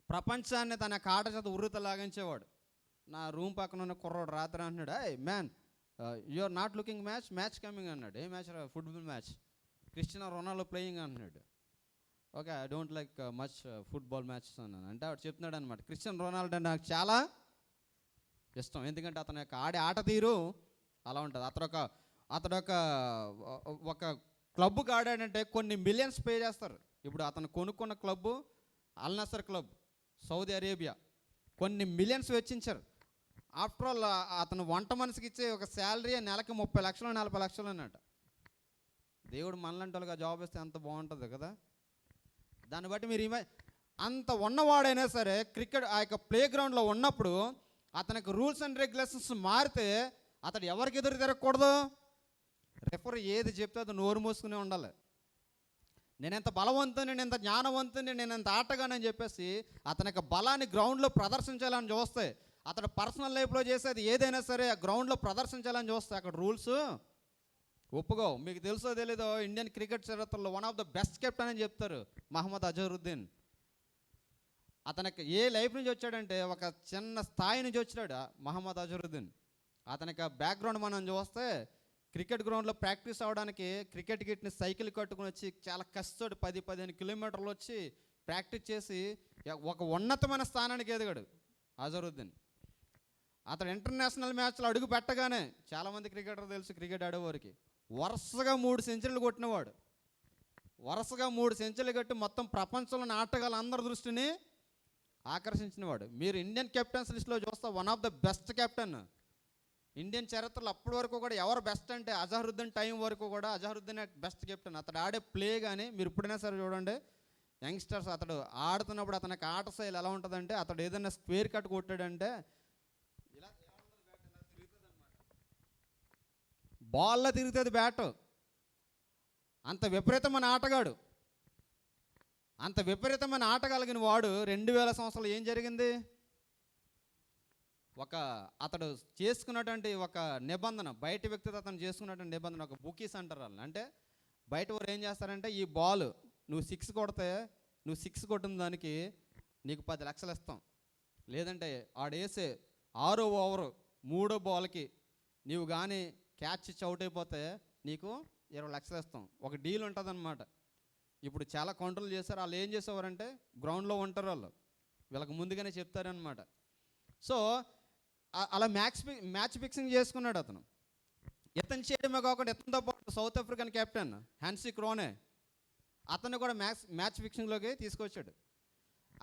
ప్రపంచాన్ని తన కాట చేత ఉర్రుత లాగించేవాడు. నా రూమ్ పక్కన ఉన్న కుర్రోడు రాత్రి అంటున్నాడు, I man you are not looking match coming అన్నాడు. ఏ match? Football match, Cristiano Ronaldo playing అంటున్నాడు. Okay, I don't like much football matches అన్నాను. అంటే వాడు చెప్తున్నాడు అనమాట, క్రిస్టియానో రొనాల్డో అంటే నాకు చాలా ఇష్టం, ఎందుకంటే అతని యొక్క ఆడే ఆట తీరు అలా ఉంటుంది. అతడు ఒక క్లబ్కి ఆడాడంటే కొన్ని మిలియన్స్ పే చేస్తారు. ఇప్పుడు అతను కొనుక్కున్న క్లబ్బు అల్ నసర్ క్లబ్, సౌదీ అరేబియా, కొన్ని మిలియన్స్ వెచ్చించారు. ఆఫ్టర్ ఆల్ అతను వంట మనిషికి ఇచ్చే ఒక శాలరీ నెలకి 30 లక్షలు 40 లక్షలు అన్నట్టు. దేవుడు మనలాంటి వాళ్ళకి జాబ్ ఇస్తే అంత బాగుంటుంది కదా. దాన్ని బట్టి మీరు అంత ఉన్నవాడైనా సరే క్రికెట్ ఆ యొక్క ప్లే గ్రౌండ్లో ఉన్నప్పుడు అతనికి రూల్స్ అండ్ రెగ్యులేషన్స్ మారితే అతడు ఎవరికి ఎదురు తిరగకూడదు? రెఫరీ ఏది చెప్తే అది నోరు మూసుకునే ఉండాలి. నేను ఎంత బలవంతుని, నేను ఎంత జ్ఞానవంతుని, నేను ఎంత ఆటగానని చెప్పేసి అతని యొక్క బలాన్ని గ్రౌండ్లో ప్రదర్శించాలని చూస్తే, అతడు పర్సనల్ లైఫ్లో చేసేది ఏదైనా సరే ఆ గ్రౌండ్లో ప్రదర్శించాలని చూస్తే అక్కడ రూల్స్ ఒప్పుకోవు. మీకు తెలుసో తెలీదో, ఇండియన్ క్రికెట్ చరిత్రలో one of the best captain అని చెప్తారు మహమ్మద్ అజరుద్దీన్. అతనికి ఏ లైఫ్ నుంచి వచ్చాడంటే ఒక చిన్న స్థాయి నుంచి వచ్చాడు మహమ్మద్ అజరుద్దీన్. అతనికి బ్యాక్గ్రౌండ్ మనం చూస్తే క్రికెట్ గ్రౌండ్లో ప్రాక్టీస్ అవ్వడానికి క్రికెట్ కిట్ని సైకిల్ కట్టుకుని వచ్చి చాలా కష్టపడి 10-15 కిలోమీటర్లు వచ్చి ప్రాక్టీస్ చేసి ఒక ఉన్నతమైన స్థానానికి ఎదిగాడు అజరుద్దీన్. అతడు ఇంటర్నేషనల్ మ్యాచ్లో అడుగు పెట్టగానే చాలామంది క్రికెటర్ తెలుసు, క్రికెట్ ఆడేవారికి వరుసగా 3 సెంచరీలు కొట్టినవాడు. వరుసగా 3 సెంచరీలు కొట్టి మొత్తం ప్రపంచంలోని ఆటగాళ్ళ అందరి దృష్టిని ఆకర్షించినవాడు. మీరు ఇండియన్ కెప్టెన్స్ లిస్ట్లో చూస్తే one of the best captain Indian చరిత్రలో. అప్పటి వరకు కూడా ఎవరు బెస్ట్ అంటే అజహరుద్దీన్ టైం వరకు కూడా అజహరుద్దీన్ బెస్ట్ కెప్టెన్. అతడు ఆడే ప్లే కానీ మీరు ఇప్పుడైనా సరే చూడండి, యంగ్స్టర్స్ అతడు ఆడుతున్నప్పుడు అతనికి ఆట శైలి ఎలా ఉంటుందంటే, అతడు ఏదైనా స్క్వేర్ కట్ కొట్టాడంటే ఇలా తిరుగుతుంది అనమాట, బాల్లో తిరుగుతుంది బ్యాట్. అంత విపరీతమైన ఆటగాడు, అంత విపరీతమైన ఆట కలిగిన వాడు 2000 సంవత్సరాలు ఏం జరిగింది? అతడు చేసుకున్నటువంటి ఒక నిబంధన, బయట వ్యక్తితో అతను చేసుకున్నటువంటి నిబంధన, ఒక బుకీస్ అంటారు వాళ్ళు. అంటే బయట వారు ఏం చేస్తారంటే, ఈ బాల్ నువ్వు 6 కొడితే నువ్వు 6 కొట్టిన దానికి నీకు 10 లక్షలు ఇస్తాం, లేదంటే ఆడేసే 6వ ఓవరు 3వ బాల్కి నీవు కానీ క్యాచ్ ఇచ్చి అవుట్ అయిపోతే నీకు 20 లక్షలు ఇస్తాం. ఒక డీల్ ఉంటుందన్నమాట. ఇప్పుడు చాలా కౌంటర్లు చేస్తారు. వాళ్ళు ఏం చేసేవారంటే గ్రౌండ్లో ఉంటారు, వాళ్ళు వీళ్ళకి ముందుగానే చెప్తారనమాట. సో అలా మ్యాచ్ ఫిక్సింగ్ చేసుకున్నాడు అతను. ఇతను చేయడమే కాకుండా ఇతనితో పాటు సౌత్ ఆఫ్రికన్ కెప్టెన్ హ్యాన్సీ క్రోనే అతను కూడా మ్యాచ్ ఫిక్సింగ్లోకి తీసుకొచ్చాడు.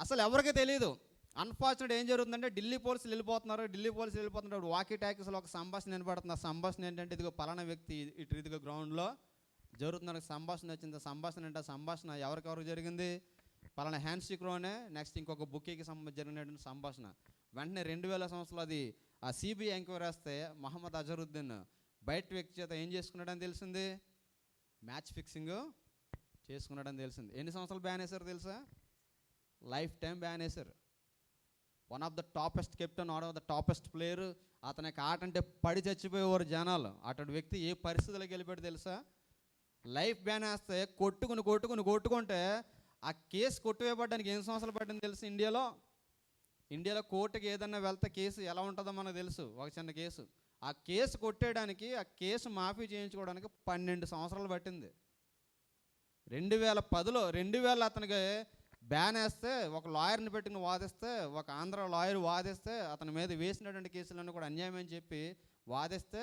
అసలు ఎవరికీ తెలియదు. అన్ఫార్చునేట్ ఏం జరుగుతుందంటే, ఢిల్లీ పోలీసులు వెళ్ళిపోతున్నారు. వాకీ టాకీస్లో ఒక సంభాషణ వినపడుతుంది. ఆ సంభాషణ ఏంటంటే, ఇదిగో పలానా వ్యక్తి ఇదిగో గ్రౌండ్లో జరుగుతున్న సంభాషణ వచ్చింది. సంభాషణ అంటే సంభాషణ ఎవరికెవరికి జరిగింది? పలానా హ్యాన్సీ క్రోనే నెక్స్ట్ ఇంకొక బుక్కీకి జరిగినటువంటి సంభాషణ. వెంటనే 2000 సంవత్సరాలు అది ఆ సిబిఐ ఎంక్వైరీ వేస్తే మహమ్మద్ అజరుద్దీన్ బయట వ్యక్తి చేత ఏం చేసుకున్నాడని తెలిసింది? మ్యాచ్ ఫిక్సింగ్ చేసుకున్నాడని తెలిసింది. ఎన్ని సంవత్సరాలు బ్యాన్ వేశారు తెలుసా? లైఫ్ టైం బ్యాన్ వేశారు. One of the toppest captain, one of the toppest player. అతనికి ఆట అంటే పడి చచ్చిపోయేవారు జనాలు. అటువంటి వ్యక్తి ఏ పరిస్థితులకు వెళ్ళిపోయాడు తెలుసా? లైఫ్ బ్యాన్ వేస్తే కొట్టుకుంటే ఆ కేసు కొట్టివేయబడ్డానికి ఎన్ని సంవత్సరాలు పట్టింది తెలుసు? ఇండియాలో కోర్టుకి ఏదన్నా వెళ్తే కేసు ఎలా ఉంటుందో మనకు తెలుసు. ఒక చిన్న కేసు, ఆ కేసు కొట్టేయడానికి, ఆ కేసు మాఫీ చేయించుకోవడానికి 12 సంవత్సరాలు పట్టింది. 2010లో అతనికి బ్యాన్ వేస్తే, ఒక లాయర్ని పెట్టుకుని వాదిస్తే, ఒక ఆంధ్ర లాయర్ వాదిస్తే, అతని మీద వేసినటువంటి కేసులన్నీ కూడా అన్యాయం అని చెప్పి వాదిస్తే,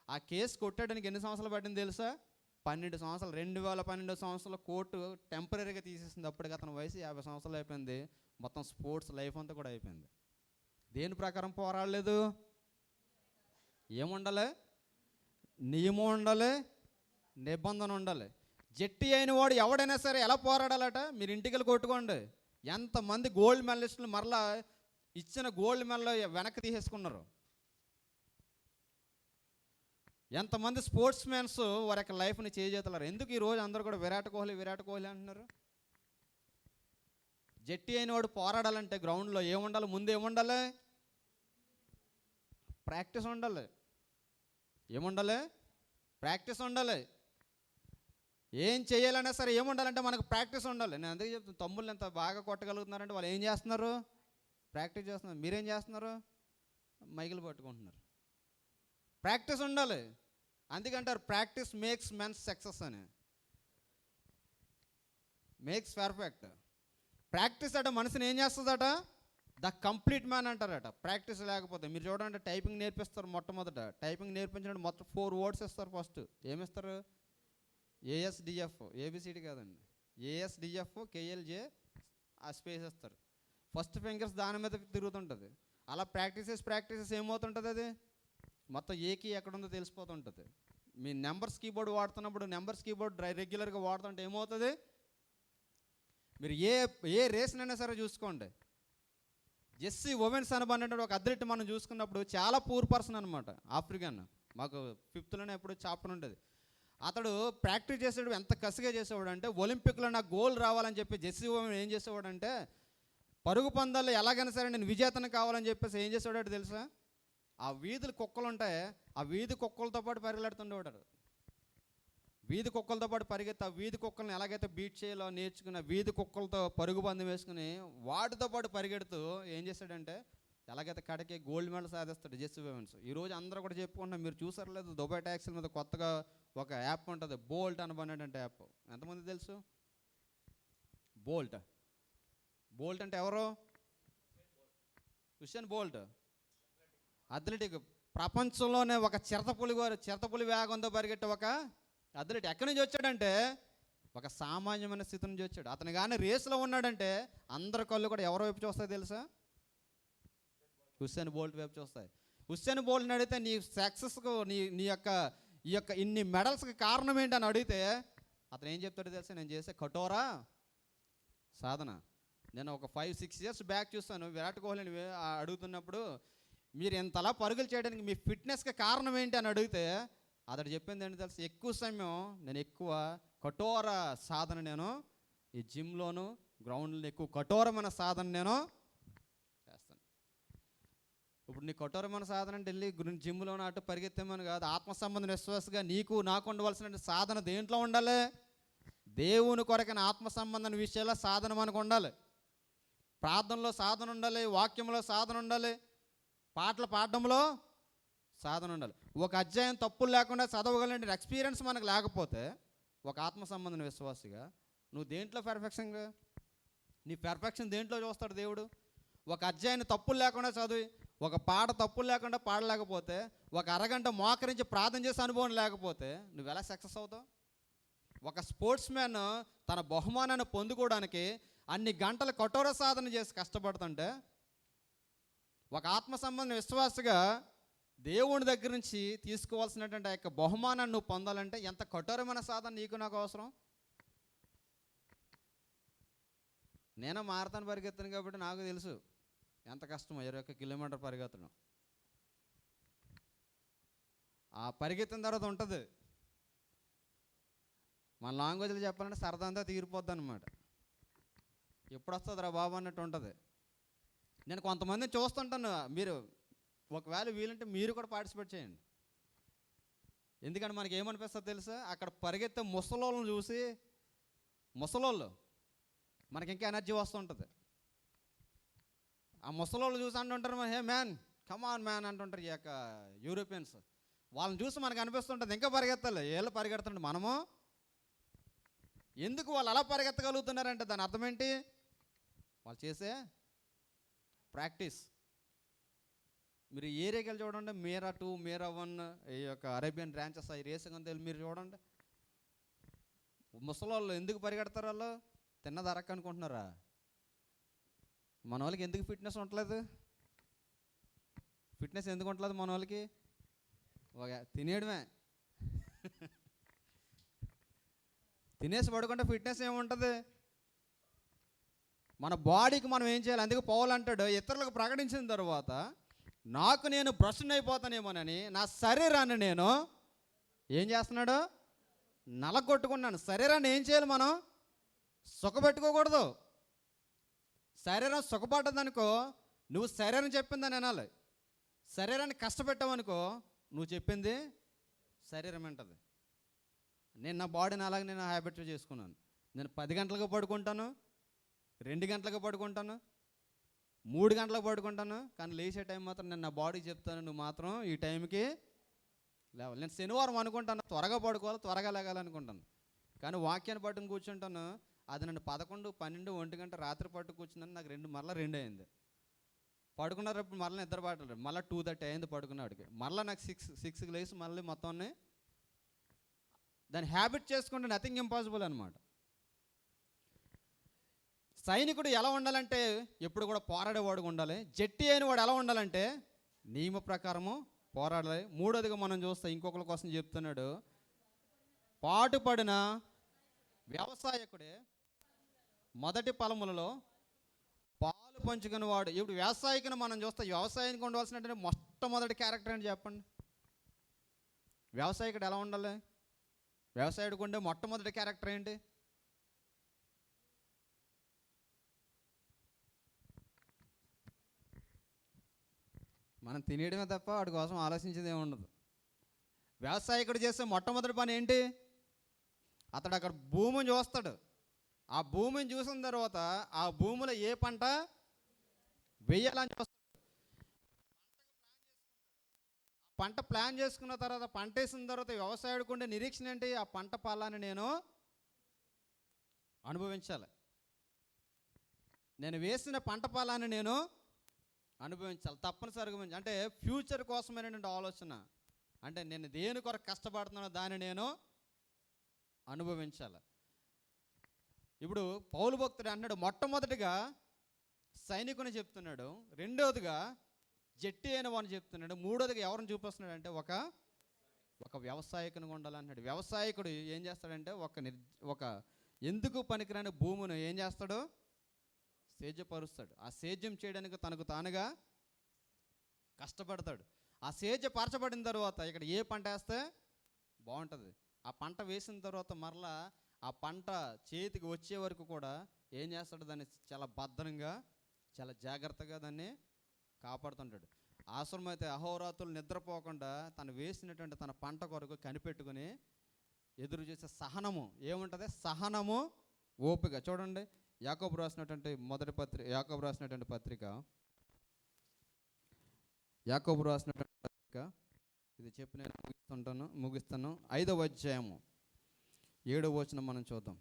ఆ కేసు కొట్టేయడానికి ఎన్ని సంవత్సరాలు పట్టింది తెలుసా? 12 సంవత్సరాలు. 2012 సంవత్సరాల కోర్టు టెంపరీగా తీసేసింది. అప్పటికి అతని వయసు 50 సంవత్సరాలు అయిపోయింది. మొత్తం స్పోర్ట్స్ లైఫ్ అంతా కూడా అయిపోయింది. దేని ప్రకారం పోరాడలేదు? ఏముండాలి? నియమం ఉండాలి, నిబంధన ఉండాలి. జట్టి అయిన వాడు ఎవడైనా సరే ఎలా పోరాడాలట? మీరు ఇంటికి కొట్టుకోండి. ఎంతమంది గోల్డ్ మెడలిస్టులు మరలా ఇచ్చిన గోల్డ్ మెడల్ వెనక్కి తీసేసుకున్నారు. ఎంతమంది స్పోర్ట్స్ మ్యాన్స్ వారి యొక్క లైఫ్ని చేజేతున్నారు. ఎందుకు ఈరోజు అందరూ కూడా విరాట్ కోహ్లీ అంటున్నారు? జట్టి అయిన వాడు పోరాడాలంటే గ్రౌండ్లో ఏముండాలి? ముందు ఏముండాలి? ప్రాక్టీస్ ఉండాలి. ఏముండాలి? ప్రాక్టీస్ ఉండాలి. ఏం చేయాలన్నా సరే ఏముండాలంటే మనకు ప్రాక్టీస్ ఉండాలి. నేను అందుకే చెప్తాను, తమ్ముళ్ళు ఎంత బాగా కొట్టగలుగుతున్నారంటే వాళ్ళు ఏం చేస్తున్నారు? ప్రాక్టీస్ చేస్తున్నారు. మీరేం చేస్తున్నారు? మైకులు పట్టుకుంటున్నారు. ప్రాక్టీస్ ఉండాలి. అందుకంటారు ప్రాక్టీస్ మేక్స్ మెన్స్ సక్సెస్ అని, మేక్స్ పర్ఫెక్ట్. ప్రాక్టీస్ అట మనిషిని ఏం చేస్తుందట? ద కంప్లీట్ మ్యాన్ అంటారట. ప్రాక్టీస్ లేకపోతే మీరు చూడండి, టైపింగ్ నేర్పిస్తారు. మొట్టమొదట టైపింగ్ నేర్పించినట్టు మొత్తం 4 words ఇస్తారు. ఫస్ట్ ఏమిస్తారు? ASDF, ABCD కాదండి, ASDF KLJ ఆ స్పేస్ ఇస్తారు. ఫస్ట్ ఫింగర్స్ దాని మీద తిరుగుతుంటుంది. అలా ప్రాక్టీసెస్ ఏమవుతుంటుంది? అది మొత్తం ఏకి ఎక్కడుందో తెలిసిపోతుంటుంది. మీ నెంబర్స్ కీబోర్డ్ వాడుతున్నప్పుడు నెంబర్స్ కీబోర్డ్ రెగ్యులర్గా వాడుతుంటే ఏమవుతుంది? మీరు ఏ రేస్నైనా సరే చూసుకోండి. జెస్సీ ఓవెన్స్ అనబడినటువంటి ఒక అథ్లెట్ మనం చూసుకున్నప్పుడు చాలా పూర్ పర్సన్ అనమాట, ఆఫ్రికన్. మాకు 5th ఎప్పుడు చాప్టర్ ఉండేది. అతడు ప్రాక్టీస్ చేసేవాడు, ఎంత కసిగా చేసేవాడు అంటే ఒలింపిక్లో నాకు గోల్ రావాలని చెప్పి జెస్సీ ఓవెన్ ఏం చేసేవాడంటే పరుగు పందాల్లో ఎలాగైనా సరే నేను విజేతను కావాలని చెప్పేసి ఏం చేసేవాడు తెలుసా? ఆ వీధులు కుక్కలు ఉంటాయి, ఆ వీధి కుక్కలతో పాటు పరిగెడుతుండేవాడు. వీధి కుక్కలతో పాటు పరిగెత్తి ఆ వీధి కుక్కల్ని ఎలాగైతే బీట్ చేయాలో నేర్చుకున్న వీధి కుక్కలతో పరుగు పందెం వేసుకుని వాటితో పాటు పరిగెడుతూ ఏం చేశాడంటే ఎలాగైతే కడకి గోల్డ్ మెడల్ సాధిస్తాడు జెస్సీ ఓవెన్స్. ఈరోజు అందరూ కూడా చెప్పుకుంటున్నాం, మీరు చూసారు లేదు, దుబాయ్ ట్యాక్సీల మీద కొత్తగా ఒక యాప్ ఉంటుంది, బోల్ట్ అనబడినటువంటి యాప్. ఎంతమంది తెలుసు? బోల్ట్ అంటే ఎవరు? Hussain Bolt athletic. ప్రపంచంలోనే ఒక చిరతపులి వేగంతో పరిగెట్టే ఒక అథ్లెట్. ఎక్కడి నుంచి వచ్చాడంటే ఒక సామాన్యమైన స్థితి నుంచి వచ్చాడు. అతను కానీ రేసులో ఉన్నాడంటే అందరి కళ్ళు కూడా ఎవరి వైపు చూస్తాయి తెలుసా? హుస్సేన్ బోల్ట్ వైపు చూస్తాయి. హుస్సేన్ బోల్ట్ని అడిగితే నీ సక్సెస్కు నీ యొక్క ఇన్ని మెడల్స్కి కారణం ఏంటని అడిగితే అతను ఏం చెప్తాడో తెలుసా? నేను చేసే కఠోర సాధన. నేను ఒక 5-6 years బ్యాక్ చూస్తాను, విరాట్ కోహ్లీని అడుగుతున్నప్పుడు మీరు ఎంతలా పరుగులు చేయడానికి మీ ఫిట్నెస్కి కారణం ఏంటి అని అడిగితే అతడు చెప్పింది ఏంటి తెలుసు? ఎక్కువ సమయం నేను ఎక్కువ కఠోర సాధన, నేను ఈ జిమ్లోను గ్రౌండ్లో ఎక్కువ కఠోరమైన సాధన నేను చేస్తాను. ఇప్పుడు నీ కఠోరమైన సాధన అంటే వెళ్ళి జిమ్లోనూ అటు పరిగెత్తేమని కాదు. ఆత్మ సంబంధం విశ్వాసగా నీకు నాకు ఉండవలసిన సాధన దేంట్లో ఉండాలి? దేవుని కొరకైన ఆత్మ సంబంధం విషయాల్లో సాధన మనకు ఉండాలి. ప్రార్థనలో సాధన ఉండాలి, వాక్యంలో సాధన ఉండాలి, పాటలు పాడడంలో సాధన ఉండాలి. ఒక అధ్యాయం తప్పులు లేకుండా చదవగలిగిన ఎక్స్పీరియన్స్ మనకు లేకపోతే ఒక ఆత్మ సంబంధం విశ్వాసిగా నువ్వు దేంట్లో నీ పెర్ఫెక్షన్ దేంట్లో చూస్తాడు దేవుడు? ఒక అధ్యాయాన్ని తప్పులు లేకుండా చదివి ఒక పాట తప్పులు లేకుండా పాడలేకపోతే, ఒక అరగంట మోకరించి ప్రార్థన చేసే అనుభవం లేకపోతే నువ్వు ఎలా సక్సెస్ అవుతావు? ఒక స్పోర్ట్స్ మ్యాన్ తన బహుమానాన్ని పొందుకోవడానికి అన్ని గంటలు కఠోర సాధన చేసి కష్టపడుతుంటే ఒక ఆత్మ సంబంధ విశ్వాసగా దేవుని దగ్గర నుంచి తీసుకోవాల్సినటువంటి ఆ యొక్క బహుమానాన్ని నువ్వు పొందాలంటే ఎంత కఠోరమైన సాధన నీకు నాకు అవసరం. నేను మారతాను పరిగెత్తాను కాబట్టి నాకు తెలుసు ఎంత కష్టమో 21 kilometers పరిగెత్తడం. ఆ పరిగెత్తిన తర్వాత ఉంటుంది మన లాంగ్వేజ్లో చెప్పాలంటే సరదా అంతా తీరిపోద్ది అనమాట. ఎప్పుడు వస్తుంది రా బాబు అన్నట్టు ఉంటుంది. నేను కొంతమందిని చూస్తుంటాను, మీరు ఒకవేళ వీలుంటే మీరు కూడా పార్టిసిపేట్ చేయండి. ఎందుకంటే మనకి ఏమనిపిస్తుంది తెలుసా? అక్కడ పరిగెత్తే ముసలోళ్ళని చూసి ముసలోళ్ళు మనకి ఇంకా ఎనర్జీ వస్తుంటుంది. ఆ ముసలోళ్ళు చూసి అంటుంటారు, హే మ్యాన్ కమాన్ మ్యాన్ అంటుంటారు ఈ యొక్క యూరోపియన్స్. వాళ్ళని చూసి మనకు అనిపిస్తుంటుంది ఇంకా పరిగెత్తాలి, వీళ్ళు పరిగెడుతుంటే మనము ఎందుకు వాళ్ళు అలా పరిగెత్తగలుగుతున్నారంటే దాని అర్థం ఏంటి? వాళ్ళు చేసే ప్రాక్టీస్. మీరు ఏరియాకి వెళ్ళి చూడండి, మేరా 2, మేరా 1, ఈ యొక్క అరేబియన్ ర్యాంచెస్ అవి రేసింగ్ అంతా మీరు చూడండి. ముసలోళ్ళు ఎందుకు పరిగెడతారు? వాళ్ళు తిన్నది అరక్క అనుకుంటున్నారా? మన వాళ్ళకి ఎందుకు ఫిట్నెస్ ఉండలేదు? ఫిట్నెస్ ఎందుకు ఉండలేదు మన వాళ్ళకి? తినేయడమే. తినేసి పడుకుంటే ఫిట్నెస్ ఏముంటుంది? మన బాడీకి మనం ఏం చేయాలి? అందుకే పౌలు అంటాడు, ఇతరులకు ప్రకటించిన తర్వాత నాకు నేను భ్రష్టుని అయిపోతానేమోనని నా శరీరాన్ని నేను ఏం చేస్తున్నాడు? నలగొట్టుకున్నాను. శరీరాన్ని ఏం చేయాలి? మనం సుఖపెట్టుకోకూడదు. శరీరం సుఖపడ్డదనుకో నువ్వు శరీరం చెప్పిందని వినాలి. శరీరాన్ని కష్టపెట్టావనుకో నువ్వు చెప్పింది శరీరం వింటది. నేను నా బాడీని అలాగే నేను హ్యాబిట్ చేసుకున్నాను. నేను 10 గంటలకు పడుకుంటాను, 2 గంటలకు పడుకుంటాను, 3 గంటలకు పడుకుంటాను. కానీ లేచే టైం మాత్రం నేను నా బాడీకి చెప్తాను, నువ్వు మాత్రం ఈ టైంకి లేవాలి. నేను శనివారం అనుకుంటాను త్వరగా పడుకోవాలి, త్వరగా లేగాలనుకుంటాను. కానీ వాక్యాన్ని పట్టుకుని కూర్చుంటాను, అది నన్ను 11, 12, 1 గంట రాత్రి పట్టు కూర్చున్నాను. నాకు మరలా 2 అయింది. పడుకున్నప్పుడు మళ్ళీ నిద్ర పట్టలేదు. మళ్ళీ 2:30 అయింది పడుకున్నాడికి. మళ్ళీ నాకు 6కి లేచి మళ్ళీ మొత్తాన్ని దాన్ని హ్యాబిట్ చేసుకుంటే నథింగ్ ఇంపాసిబుల్ అనమాట. సైనికుడు ఎలా ఉండాలంటే ఎప్పుడు కూడా పోరాడేవాడుగా ఉండాలి. జట్టి అయిన వాడు ఎలా ఉండాలంటే నియమ ప్రకారము పోరాడాలి. మూడోదిగా మనం చూస్తే ఇంకొకరి కోసం చెప్తున్నాడు, పాటుపడిన వ్యవసాయకుడే మొదటి ఫలములలో పాలు పంచుకుని వాడు. ఇప్పుడు వ్యవసాయకుని మనం చూస్తే వ్యవసాయానికి ఉండవలసినటువంటి మొట్టమొదటి క్యారెక్టర్ ఏంటి చెప్పండి? వ్యవసాయకుడు ఎలా ఉండాలి? వ్యవసాయుడికి ఉండే మొట్టమొదటి క్యారెక్టర్ ఏంటి? మనం తినేయడమే తప్ప వాడి కోసం ఆలోచించేది ఏమి ఉండదు. వ్యవసాయకుడు చేసే మొట్టమొదటి పని ఏంటి? అతడు అక్కడ భూమిని చూస్తాడు. ఆ భూమిని చూసిన తర్వాత ఆ భూమిలో ఏ పంట వేయాలని చూస్తాడు. పంట ప్లాన్ చేసుకున్న తర్వాత పంట వేసిన తర్వాత వ్యవసాయుడికి ఉండే నిరీక్షణ ఏంటి? ఆ పంట ఫలాన్ని నేను అనుభవించాలి. నేను వేసిన పంట ఫలాన్ని నేను అనుభవించాలి తప్పనిసరిగా. అంటే ఫ్యూచర్ కోసమైనటువంటి ఆలోచన. అంటే నేను దేని కొరకు కష్టపడుతున్నానో దాన్ని నేను అనుభవించాలి. ఇప్పుడు పౌలు భక్తుడు అన్నాడు, మొట్టమొదటిగా సైనికుని చెప్తున్నాడు, రెండవదిగా జట్టి అయిన వాడిని చెప్తున్నాడు, మూడోదిగా ఎవరిని చూపిస్తున్నాడు అంటే ఒక వ్యవసాయకుని ఉండాలన్నాడు. వ్యవసాయకుడు ఏం చేస్తాడంటే ఒక ఎందుకు పనికిరాని భూమిని ఏం చేస్తాడు? సేద్యపరుస్తాడు. ఆ సేద్యం చేయడానికి తనకు తానుగా కష్టపడతాడు. ఆ సేద్యపరచబడిన తర్వాత ఇక్కడ ఏ పంట వేస్తే బాగుంటుంది, ఆ పంట వేసిన తర్వాత మరలా ఆ పంట చేతికి వచ్చే వరకు కూడా ఏం చేస్తాడు? దాన్ని చాలా భద్రంగా చాలా జాగ్రత్తగా దాన్ని కాపాడుతుంటాడు. అవసరమైతే అహోరాత్రులు నిద్రపోకుండా తను వేసినటువంటి తన పంట కొరకు కనిపెట్టుకుని ఎదురు చేసే సహనము ఏముంటుంది? సహనము, ఓపిక. చూడండి యాకోబు రాసినటువంటి యాకోబు రాసినటువంటి పత్రిక ఇది చెప్పి నేను ముగిస్తాను. 5వ అధ్యాయము 7వ వచనం మనం చూద్దాం.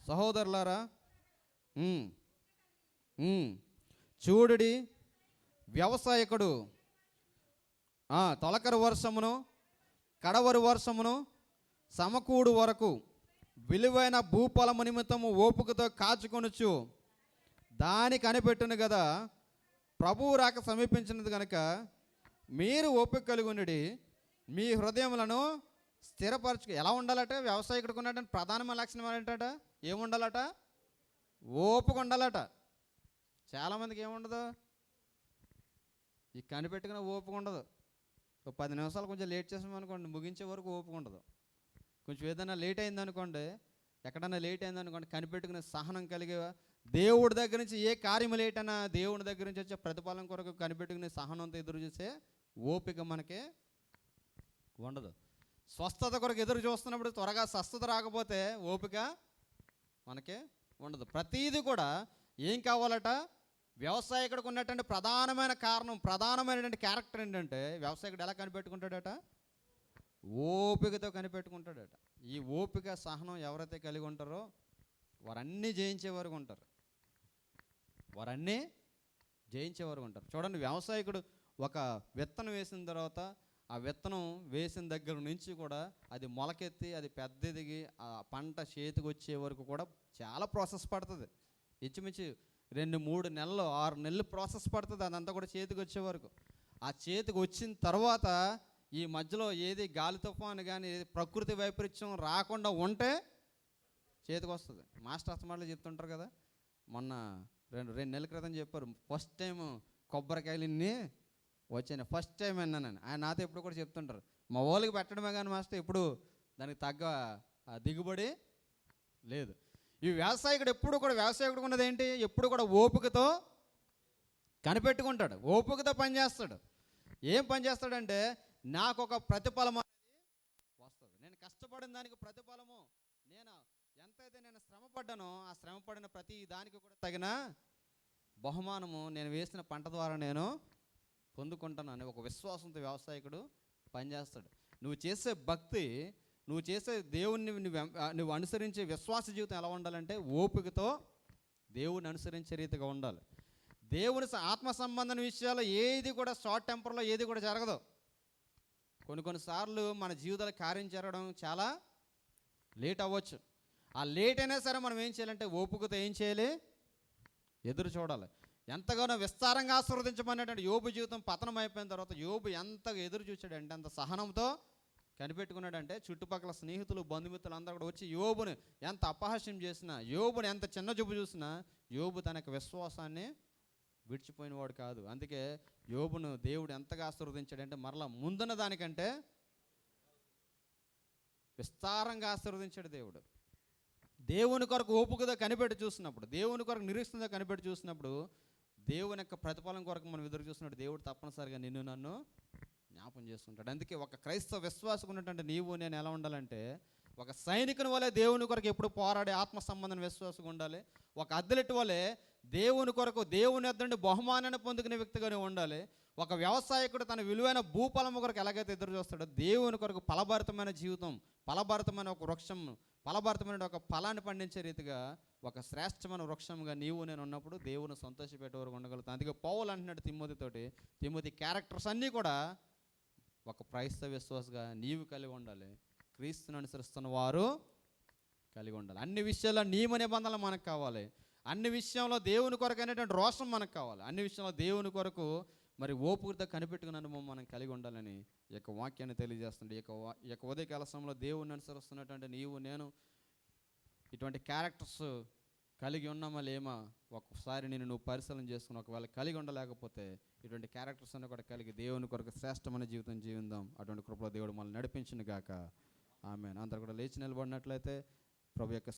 సహోదరులారా, చూడుడి, వ్యవసాయకుడు తొలకరి వర్షమును కడవరి వర్షమును సమకూడు వరకు విలువైన భూఫలము నిమిత్తము ఓపికతో కాచుకొనుచు దాని కనిపెట్టును కదా. ప్రభువు రాక సమీపించినది కనుక మీరు ఓపిక కలిగి ఉండి మీ హృదయములను స్థిరపరచు. ఎలా ఉండాలట? వ్యవసాయకుడికి ఉన్నటువంటి ప్రధానమైన లక్షణం ఏంటట? ఏముండాలట? ఓపిక ఉండాలట. చాలామందికి ఏముండదు? ఈ కనిపెట్టుకున్న ఓపిక ఉండదు. 10 నిమిషాలు కొంచెం లేట్ చేసామనుకోండి, ముగించే వరకు ఓపిక ఉండదు. కొంచెం ఏదైనా లేట్ అయిందనుకోండి, ఎక్కడన్నా లేట్ అయిందనుకోండి, కనిపెట్టుకునే సహనం కలిగే దేవుడి దగ్గర నుంచి ఏ కార్యము లేట్ అయినా దేవుడి దగ్గర నుంచి వచ్చే ప్రతిఫలం కొరకు కనిపెట్టుకునే సహనంతో ఎదురు చూసే ఓపిక మనకి ఉండదు. స్వస్థత కొరకు ఎదురు చూస్తున్నప్పుడు త్వరగా స్వస్థత రాకపోతే ఓపిక మనకి ఉండదు. ప్రతీది కూడా ఏం కావాలట? వ్యవసాయకుడికి ఉన్నటువంటి ప్రధానమైనటువంటి క్యారెక్టర్ ఏంటంటే వ్యవసాయకుడు ఎలా కనిపెట్టుకుంటాడట? ఓపికతో కనిపెట్టుకుంటాడట. ఈ ఓపిక సహనం ఎవరైతే కలిగి ఉంటారో వారన్నీ జయించే వరకు ఉంటారు. చూడండి, వ్యవసాయకుడు ఒక విత్తనం వేసిన తర్వాత ఆ విత్తనం వేసిన దగ్గర నుంచి కూడా అది మొలకెత్తి అది పెద్ద ఎదిగి ఆ పంట చేతికి వచ్చే వరకు కూడా చాలా ప్రాసెస్ పడుతుంది. ఇంచుమించు 2-3 నెలలు 6 నెలలు ప్రాసెస్ పడుతుంది అదంతా కూడా చేతికి వచ్చే వరకు. ఆ చేతికి వచ్చిన తర్వాత ఈ మధ్యలో ఏది గాలి తుఫాను కానీ ప్రకృతి వైపరీత్యం రాకుండా ఉంటే చేతికి వస్తుంది. మాస్టర్ అస్తమాటలు చెప్తుంటారు కదా, మొన్న రెండు నెలల క్రితం చెప్పారు, ఫస్ట్ టైం కొబ్బరికాయలు ఇన్ని వచ్చాను, ఫస్ట్ టైం విన్నాను. ఆయన నాతో ఎప్పుడు కూడా చెప్తుంటారు, మా వాళ్ళకి పెట్టడమే కానీ మాస్టర్ ఎప్పుడు దానికి తగ్గ దిగుబడి లేదు. ఈ వ్యవసాయకుడు ఎప్పుడు కూడా, వ్యవసాయకుడు ఉన్నది ఏంటి, ఎప్పుడు కూడా ఓపికతో కనిపెట్టుకుంటాడు, ఓపికతో పనిచేస్తాడు. ఏం పని చేస్తాడంటే, నాకు ఒక ప్రతిఫలం అనేది వస్తుంది, నేను కష్టపడిన దానికి ప్రతిఫలము, నేను ఎంతైతే నేను శ్రమ పడ్డానో ఆ శ్రమ పడిన ప్రతి దానికి కూడా తగిన బహుమానము నేను వేసిన పంట ద్వారా నేను పొందుకుంటాను అనే ఒక విశ్వాసంతో వ్యవసాయకుడు పనిచేస్తాడు. నువ్వు చేసే భక్తి, నువ్వు చేసే దేవుణ్ణి నువ్వు అనుసరించే విశ్వాస జీవితం ఎలా ఉండాలంటే, ఓపికతో దేవుని అనుసరించే రీతిగా ఉండాలి. దేవుని ఆత్మ సంబంధం విషయాల్లో ఏది కూడా షార్ట్ టెంపర్లో ఏది కూడా జరగదు. కొన్నిసార్లు మన జీవితాలు కార్యం జరగడం చాలా లేట్ అవ్వచ్చు. ఆ లేట్ అయినా సరే మనం ఏం చేయాలంటే ఓపికతో ఏం చేయాలి, ఎదురు చూడాలి. ఎంతగానో విస్తారంగా ఆశీర్వదించమనేటువంటి యోబు జీవితం పతనం అయిపోయిన తర్వాత యోబు ఎంతగా ఎదురు చూశాడంటే, అంత సహనంతో కనిపెట్టుకున్నాడంటే, చుట్టుపక్కల స్నేహితులు బంధుమిత్రులు అందరూ కూడా వచ్చి యోబుని ఎంత అపహాస్యం చేసినా, యోబుని ఎంత చిన్న చూపు చూసినా, యోబు తన యొక్క విశ్వాసాన్ని విడిచిపోయినవాడు కాదు. అందుకే యోబును దేవుడు ఎంతగా ఆశీర్వదించాడంటే, మరలా ముందున్న దానికంటే విస్తారంగా ఆశీర్వదించాడు దేవుడు. దేవుని కొరకు ఓపికతో కనిపెట్టి చూసినప్పుడు, దేవుని కొరకు నిరీక్షణతో కనిపెట్టి చూసినప్పుడు, దేవుని యొక్క ప్రతిఫలం కొరకు మనం ఎదురు చూసినప్పుడు దేవుడు తప్పనిసరిగా నిన్ను నన్ను జ్ఞాపం చేసుకుంటాడు. అందుకే ఒక క్రైస్తవ విశ్వాసం ఉన్నటువంటి నీవు నేను ఎలా ఉండాలంటే, ఒక సైనికుని వలె దేవుని కొరకు ఎప్పుడు పోరాడే ఆత్మ సంబంధం విశ్వాసంగా ఉండాలి. ఒక అథ్లెట్ వలె దేవుని కొరకు, దేవుని యొద్ద నుండి బహుమానాన్ని పొందుకునే వ్యక్తిగానే ఉండాలి. ఒక వ్యవసాయకుడు తన విలువైన భూఫలము కొరకు ఎలాగైతే ఎదురు చూస్తాడో, దేవుని కొరకు ఫలభరితమైన జీవితం, ఫలభరితమైన ఒక వృక్షం, ఫలభరితమైన ఒక ఫలాన్ని పండించే రీతిగా ఒక శ్రేష్టమైన వృక్షంగా నీవు నేను ఉన్నప్పుడు దేవుని సంతోషపెట్టే వరకు ఉండగలుగుతాం. అందుకే పౌలు అంటున్నాడు తిమోతితోటి, తిమోతి క్యారెక్టర్స్ అన్నీ కూడా ఒక క్రైస్తవ విశ్వాసగా నీవు కలిగి ఉండాలి, క్రీస్తుని అనుసరిస్తున్న వారు కలిగి ఉండాలి. అన్ని విషయాల్లో నియమ నిబంధనలు మనకు కావాలి, అన్ని విషయంలో దేవుని కొరకు అనేటువంటి రోషం మనకు కావాలి, అన్ని విషయంలో దేవుని కొరకు మరి ఓపికతో కనిపెట్టుకున్న అనుభవం మనం కలిగి ఉండాలని ఈ యొక్క వాక్యాన్ని తెలియజేస్తుంది. ఈ యొక్క ఉదయకాల సమయంలో దేవుని అనుసరిస్తున్నటువంటి నీవు నేను ఇటువంటి క్యారెక్టర్స్ కలిగి ఉన్నామా లేమా ఒకసారి నేను నువ్వు పరిశీలన చేసుకుని, ఒకవేళ కలిగి ఉండలేకపోతే ఇటువంటి క్యారెక్టర్స్ అన్ని కూడా కలిగి దేవుని కొరకు శ్రేష్టమైన జీవితం జీవిద్దాం. అటువంటి కృపలో దేవుడు మనల్ని నడిపించును గాక. ఆమేన్. అందరూ కూడా లేచి నిలబడినట్లయితే ప్రభు యొక్క